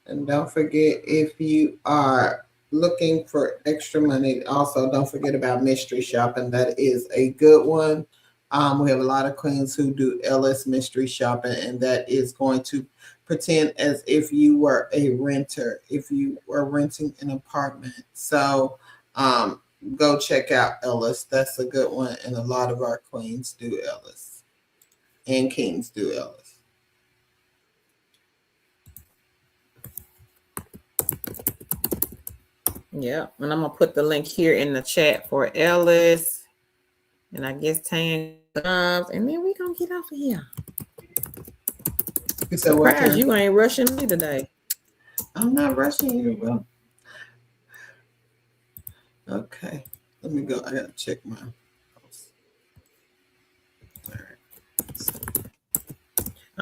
And don't forget, if you are looking for extra money, also don't forget about mystery shopping. That is a good one. We have a lot of queens who do LS mystery shopping, and that is going to pretend as if you were a renter, if you were renting an apartment. So go check out Ellis. That's a good one. And a lot of our queens do Ellis, and kings do Ellis. Yeah. And I'm going to put the link here in the chat for Ellis. And I guess Tan comes, and then we going to get off of here. You said what? Surprise, you ain't rushing me today. I'm not rushing you, Will. Okay. Let me go. I got to check my house. All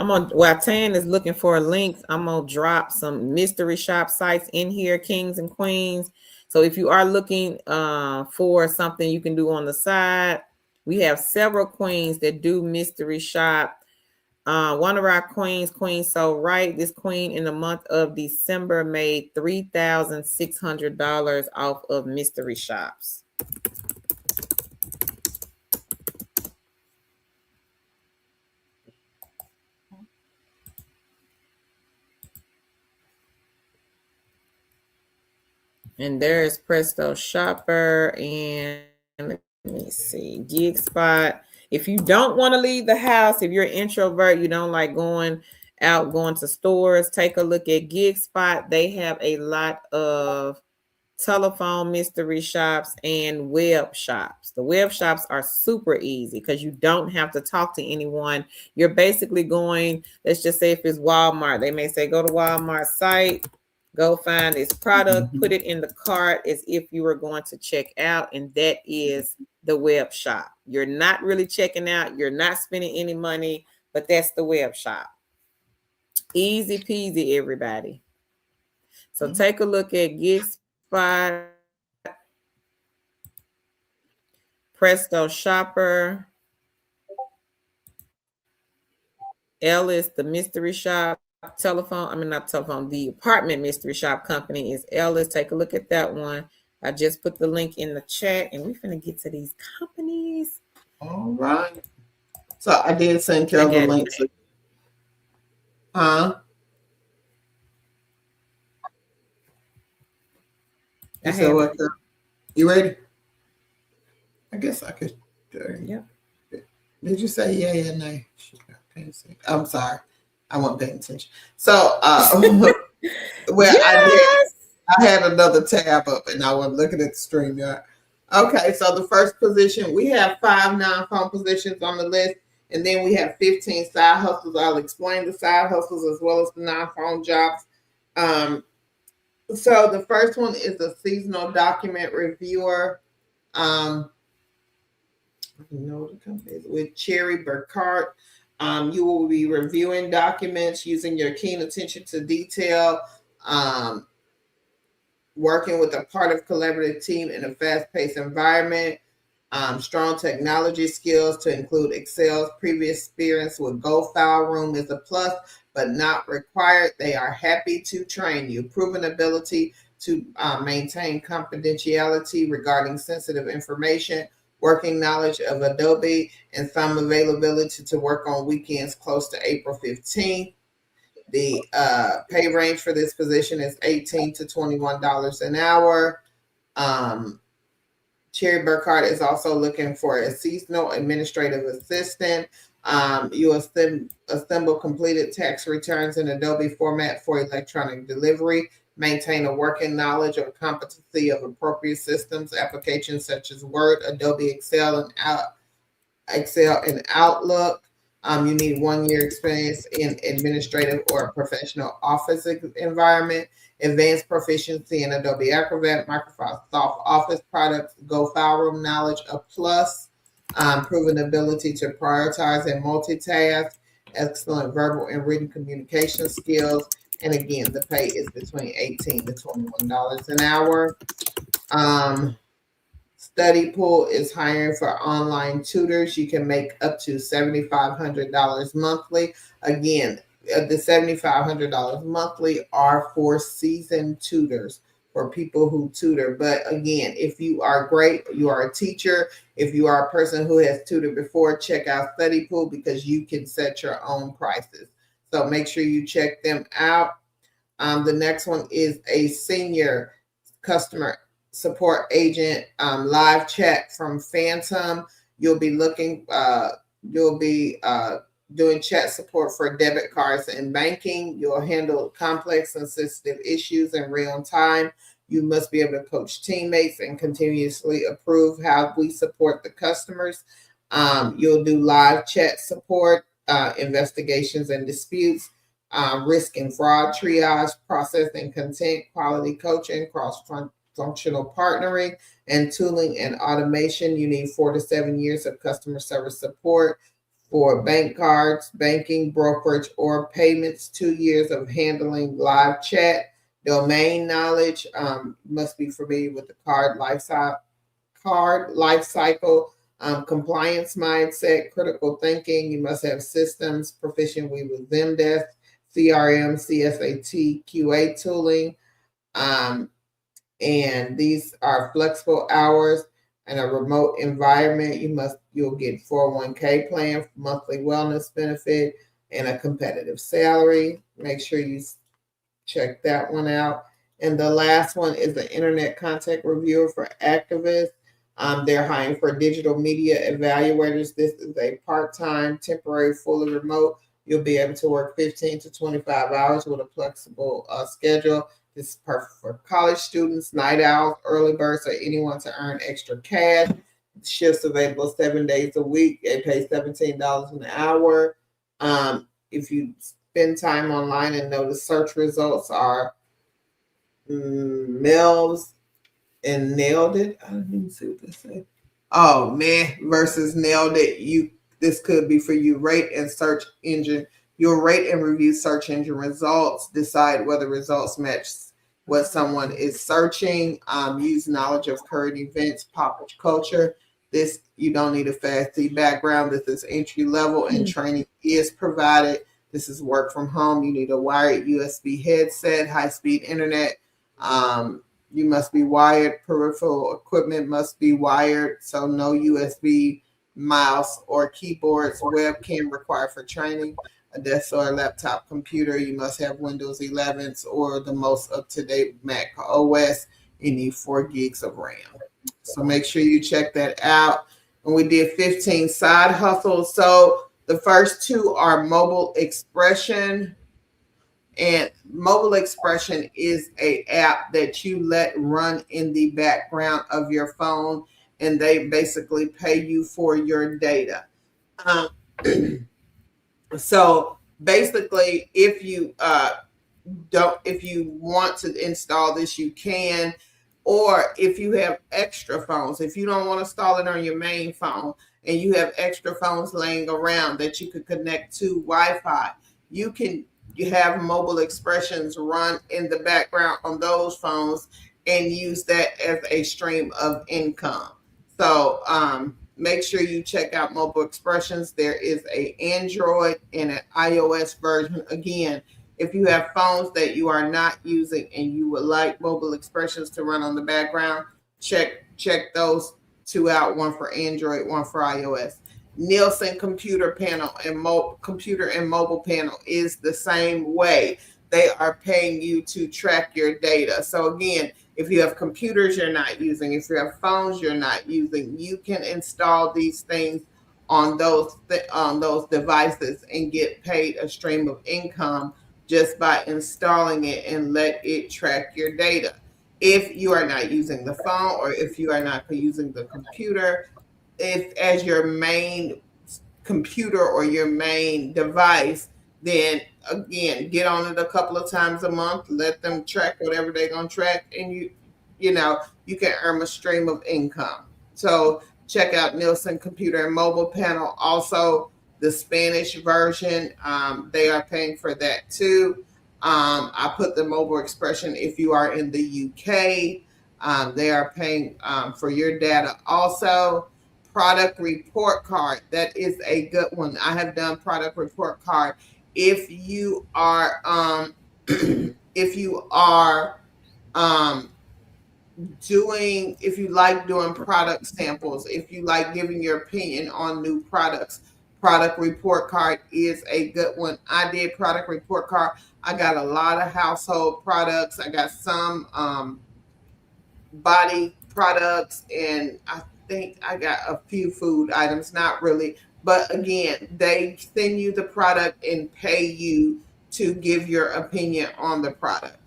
right. While Tan is looking for a link, I'm going to drop some mystery shop sites in here, kings and queens. So if you are looking for something you can do on the side, we have several queens that do mystery shop. One of our queens, Queen So Right, this queen in the month of December made $3,600 off of mystery shops. And there's Presto Shopper, and let me see, Gig Spot. If you don't want to leave the house, if you're an introvert, you don't like going out, going to stores, take a look at Gig Spot. They have a lot of telephone mystery shops and web shops. The web shops are super easy because you don't have to talk to anyone. You're basically going, let's just say if it's Walmart, they may say, go to Walmart site, go find this product, put it in the cart as if you were going to check out, and that is the web shop. You're not really checking out, you're not spending any money, but that's the web shop. Easy peasy, everybody. So take a look at Gig Spot, Presto Shopper, Ellis, the mystery shop, the apartment mystery shop company is Ellis. Take a look at that one. I just put the link in the chat, and we're finna get to these companies. All right. So I did send y'all the links. Huh? You said what? You ready? I guess I could. Yeah. Did you say yeah or nay? I'm sorry. I wasn't paying attention. So, yes! I had another tab up and I was looking at the stream. Okay, so the first position, we have 5 non-phone positions on the list, and then we have 15 side hustles. I'll explain the side hustles as well as the non-phone jobs. So the first one is a seasonal document reviewer. The company is with Cherry Burkhart. You will be reviewing documents using your keen attention to detail. working with a part of collaborative team in a fast-paced environment. Strong technology skills to include Excel's previous experience with Go File Room is a plus, but not required. They are happy to train you. Proven ability to maintain confidentiality regarding sensitive information, working knowledge of Adobe, and some availability to work on weekends close to April 15th. The pay range for this position is $18 to $21 an hour. Um, Cherry Burkhardt is also looking for a seasonal administrative assistant. You assemble completed tax returns in Adobe format for electronic delivery. Maintain a working knowledge or competency of appropriate systems, applications such as Word, Adobe Excel, and Outlook. You need 1 year experience in administrative or professional office environment, advanced proficiency in Adobe Acrobat, Microsoft Office products, Go File Room knowledge, a plus, proven ability to prioritize and multitask, excellent verbal and written communication skills. And again, the pay is between $18 to $21 an hour. Study Pool is hiring for online tutors. You can make up to $7,500 monthly. Again, the $7,500 monthly are for seasoned tutors, for people who tutor. But again, if you are great, you are a teacher, if you are a person who has tutored before, check out Study Pool because you can set your own prices. So make sure you check them out. The next one is a senior customer support agent, live chat from Phantom. You'll be doing chat support for debit cards and banking. You'll handle complex and sensitive issues in real time. You must be able to coach teammates and continuously approve how we support the customers. You'll do live chat support, investigations and disputes, risk and fraud triage, processing content, quality coaching, cross-functional partnering, and tooling and automation. You need 4 to 7 years of customer service support for bank cards, banking, brokerage, or payments. 2 years of handling live chat. Domain knowledge, must be familiar with the card life cycle, compliance mindset, critical thinking. You must have systems proficient with Zendesk, CRM, CSAT, QA tooling. And these are flexible hours and a remote environment. You'll get 401k plan, monthly wellness benefit, and a competitive salary. Make sure you check that one out. And the last one is the internet content reviewer for activists. They're hiring for digital media evaluators. This is a part-time, temporary, fully remote. You'll be able to work 15 to 25 hours with a flexible schedule. This is perfect for college students, night owls, early birds, or anyone to earn extra cash. Shifts available 7 days a week. They pay $17 an hour. If you spend time online and know the search results are Mel's and Nailed It. I didn't even see what this said. Oh, man versus Nailed It. This could be for you. Rate and search engine. You'll rate and review search engine results. Decide whether results match what someone is searching. Use knowledge of current events, pop culture. This, you don't need a FAST background. This is entry level and training is provided. This is work from home. You need a wired USB headset, high-speed internet. You must be wired. Peripheral equipment must be wired. So no USB mouse or keyboards. Webcam required for training. A desktop or laptop computer. You must have Windows 11s or the most up-to-date Mac OS. You need 4 gigs of RAM. So make sure you check that out. And we did 15 side hustles. So the first 2 are Mobile Expression. And Mobile Expression is an app that you let run in the background of your phone, and they basically pay you for your data. So basically, if you want to install this, you can. Or if you have extra phones, if you don't want to install it on your main phone and you have extra phones laying around that you could connect to Wi-Fi, you have Mobile Expressions run in the background on those phones, and use that as a stream of income. So make sure you check out Mobile Expressions. There is a Android and an iOS version. Again, if you have phones that you are not using and you would like Mobile Expressions to run on the background, check those two out. One for Android, one for iOS. Nielsen computer panel and computer and mobile panel is the same way. They are paying you to track your data. So again, if you have computers you're not using, if you have phones you're not using, you can install these things on those devices and get paid a stream of income just by installing it and let it track your data. If you are not using the phone or if you are not using the computer, if as your main computer or your main device, then again, get on it a couple of times a month, let them track whatever they're going to track, and you can earn a stream of income. So check out Nielsen Computer and Mobile Panel. Also, the Spanish version, they are paying for that too. I put the mobile expression if you are in the UK. They are paying for your data also. Product report card, that is a good one. I have done product report card. If you are if you are if you like doing product samples, if you like giving your opinion on new products, product report card is a good one. I did product report card. I got a lot of household products. I got some body products, and I think I got a few food items, not really. But again, they send you the product and pay you to give your opinion on the product.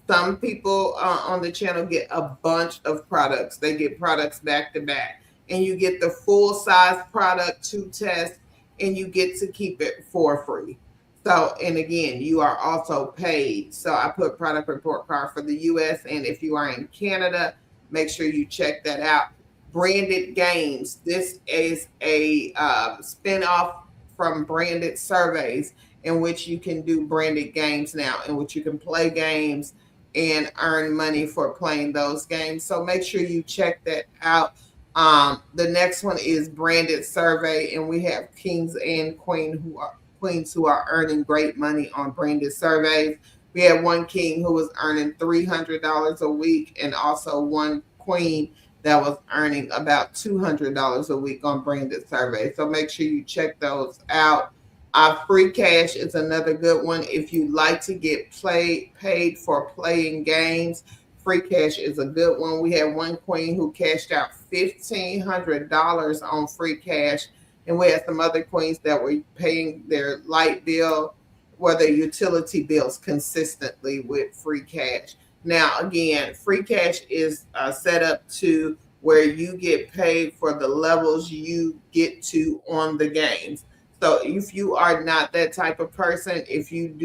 Some people on the channel get a bunch of products. They get products back to back, and you get the full size product to test, and you get to keep it for free. So, and again, you are also paid. So I put product report card for the US, and if you are in Canada, make sure you check that out. Branded games. This is a spinoff from branded surveys in which you can do branded games now, in which you can play games and earn money for playing those games. So make sure you check that out. The next one is branded survey, and we have kings and queens who are earning great money on branded surveys. We had one king who was earning $300 a week, and also one queen that was earning about $200 a week on branded surveys. So make sure you check those out. Free cash is another good one. If you like to get paid for playing games, free cash is a good one. We had one queen who cashed out $1,500 on free cash, and we had some other queens that were paying their light bill or their utility bills consistently with free cash. Now, again, free cash is set up to where you get paid for the levels you get to on the games. So if you are not that type of person, if you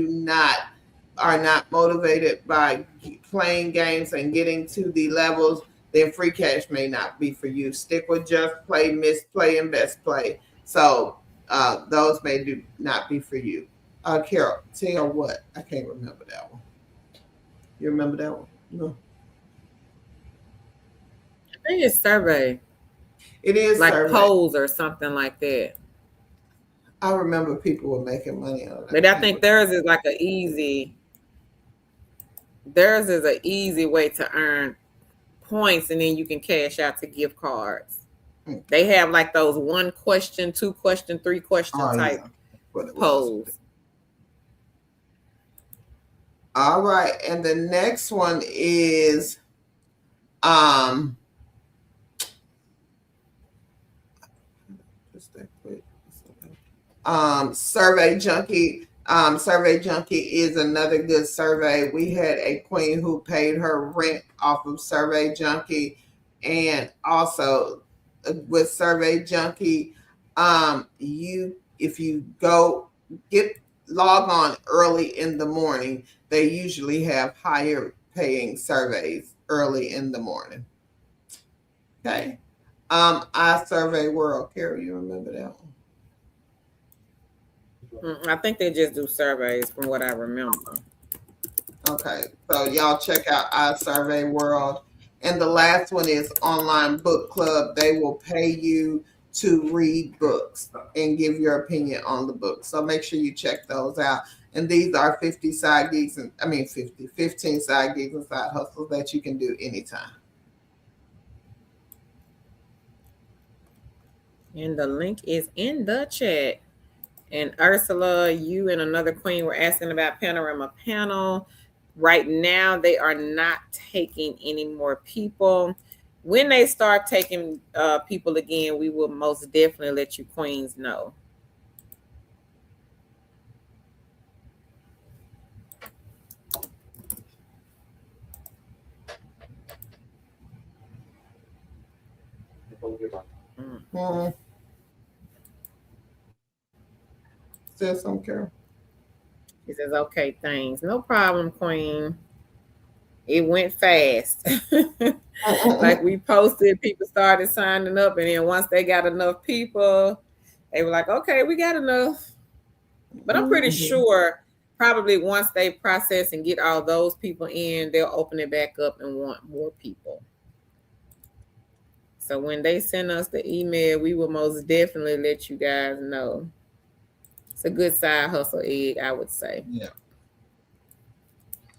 are not motivated by playing games and getting to the levels, then free cash may not be for you. Stick with just play, misplay, and best play. So those may not be for you. Carol, tell what? I can't remember that one. You remember that one? No. I think it's survey, It is like survey. polls or something like that. I remember people were making money on it. But I think theirs is like theirs is an easy way to earn points, and then you can cash out to gift cards. They have like those 1 question, 2 question, 3 question type polls. All right, and the next one is Survey Junkie. Survey Junkie is another good survey. We had a queen who paid her rent off of Survey Junkie, and also with Survey Junkie, if you log on early in the morning, they usually have higher paying surveys early in the morning. Okay. I Survey World. Carrie, you remember that one? I think they just do surveys from what I remember. Okay. So y'all check out I Survey World. And the last one is online book club. They will pay you to read books and give your opinion on the book. So make sure you check those out. And these are 50 side gigs, and 15 side gigs and side hustles that you can do anytime. And the link is in the chat. And Ursula, you and another queen were asking about Panorama Panel. Right now, they are not taking any more people. When they start taking people again, we will most definitely let you queens know. Mm. Says some, Carol. She says, okay, thanks. No problem, queen. It went fast. Like we posted, people started signing up, and then once they got enough people, they were like, okay, we got enough. But I'm pretty sure probably once they process and get all those people in, they'll open it back up and want more people. So when they send us the email, we will most definitely let you guys know. It's a good side hustle egg, I would say. Yeah.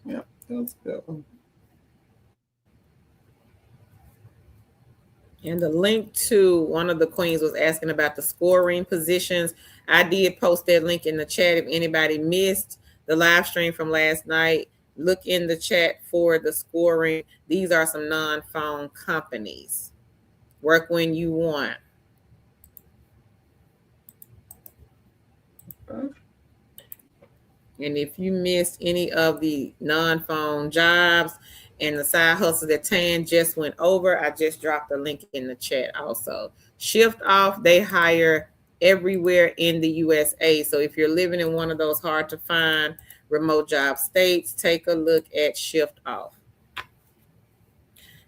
Yeah, that's good. And the link to one of the queens was asking about the scoring positions. I did post that link in the chat. If anybody missed the live stream from last night, look in the chat for the scoring. These are some non-phone companies. Work when you want. And if you missed any of the non-phone jobs and the side hustle that Tan just went over, I just dropped a link in the chat also. Shift Off, they hire everywhere in the USA. So if you're living in one of those hard to find remote job states, take a look at Shift Off.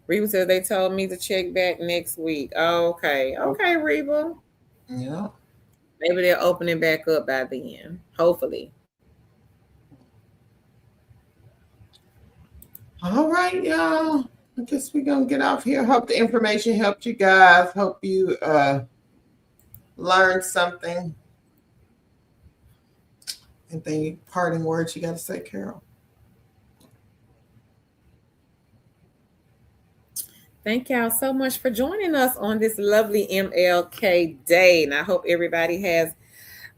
Reba says they told me to check back next week. Okay. Okay, Reba. Yeah. Maybe they're opening back up by then. Hopefully. All right, y'all. I guess we're going to get off here. Hope the information helped you guys. Hope you learned something. Anything, parting words you got to say, Carol? Thank y'all so much for joining us on this lovely MLK Day. And I hope everybody has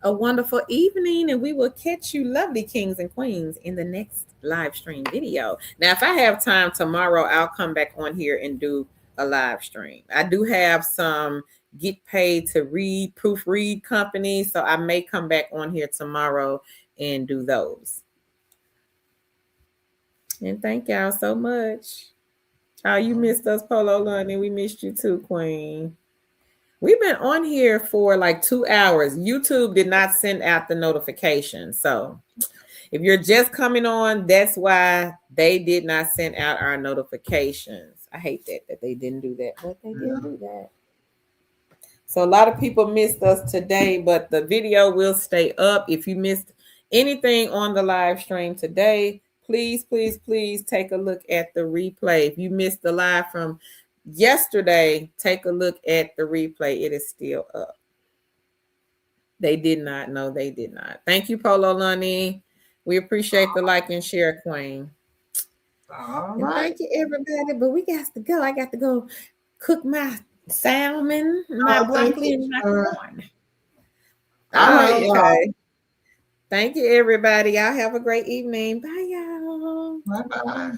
a wonderful evening, and we will catch you lovely kings and queens in the next live stream video. Now, if I have time tomorrow, I'll come back on here and do a live stream. I do have some get paid to read, proofread companies, so I may come back on here tomorrow and do those. And thank y'all so much. Oh, you missed us, Polo London. We missed you too, Queen. We've been on here for like 2 hours. YouTube did not send out the notification. So if you're just coming on, that's why they did not send out our notifications. I hate that they didn't do that, but they didn't do that. So a lot of people missed us today, but the video will stay up. If you missed anything on the live stream today, please, please, please take a look at the replay. If you missed the live from yesterday, take a look at the replay. It is still up. They did not. No, they did not. Thank you, Polo Lunny. We appreciate the like and share, Queen. All right. Thank you, everybody. But we got to go. I got to go cook my salmon, my broccoli, and my corn. All right, okay. Thank you, everybody. Y'all have a great evening. Bye, y'all. Bye-bye.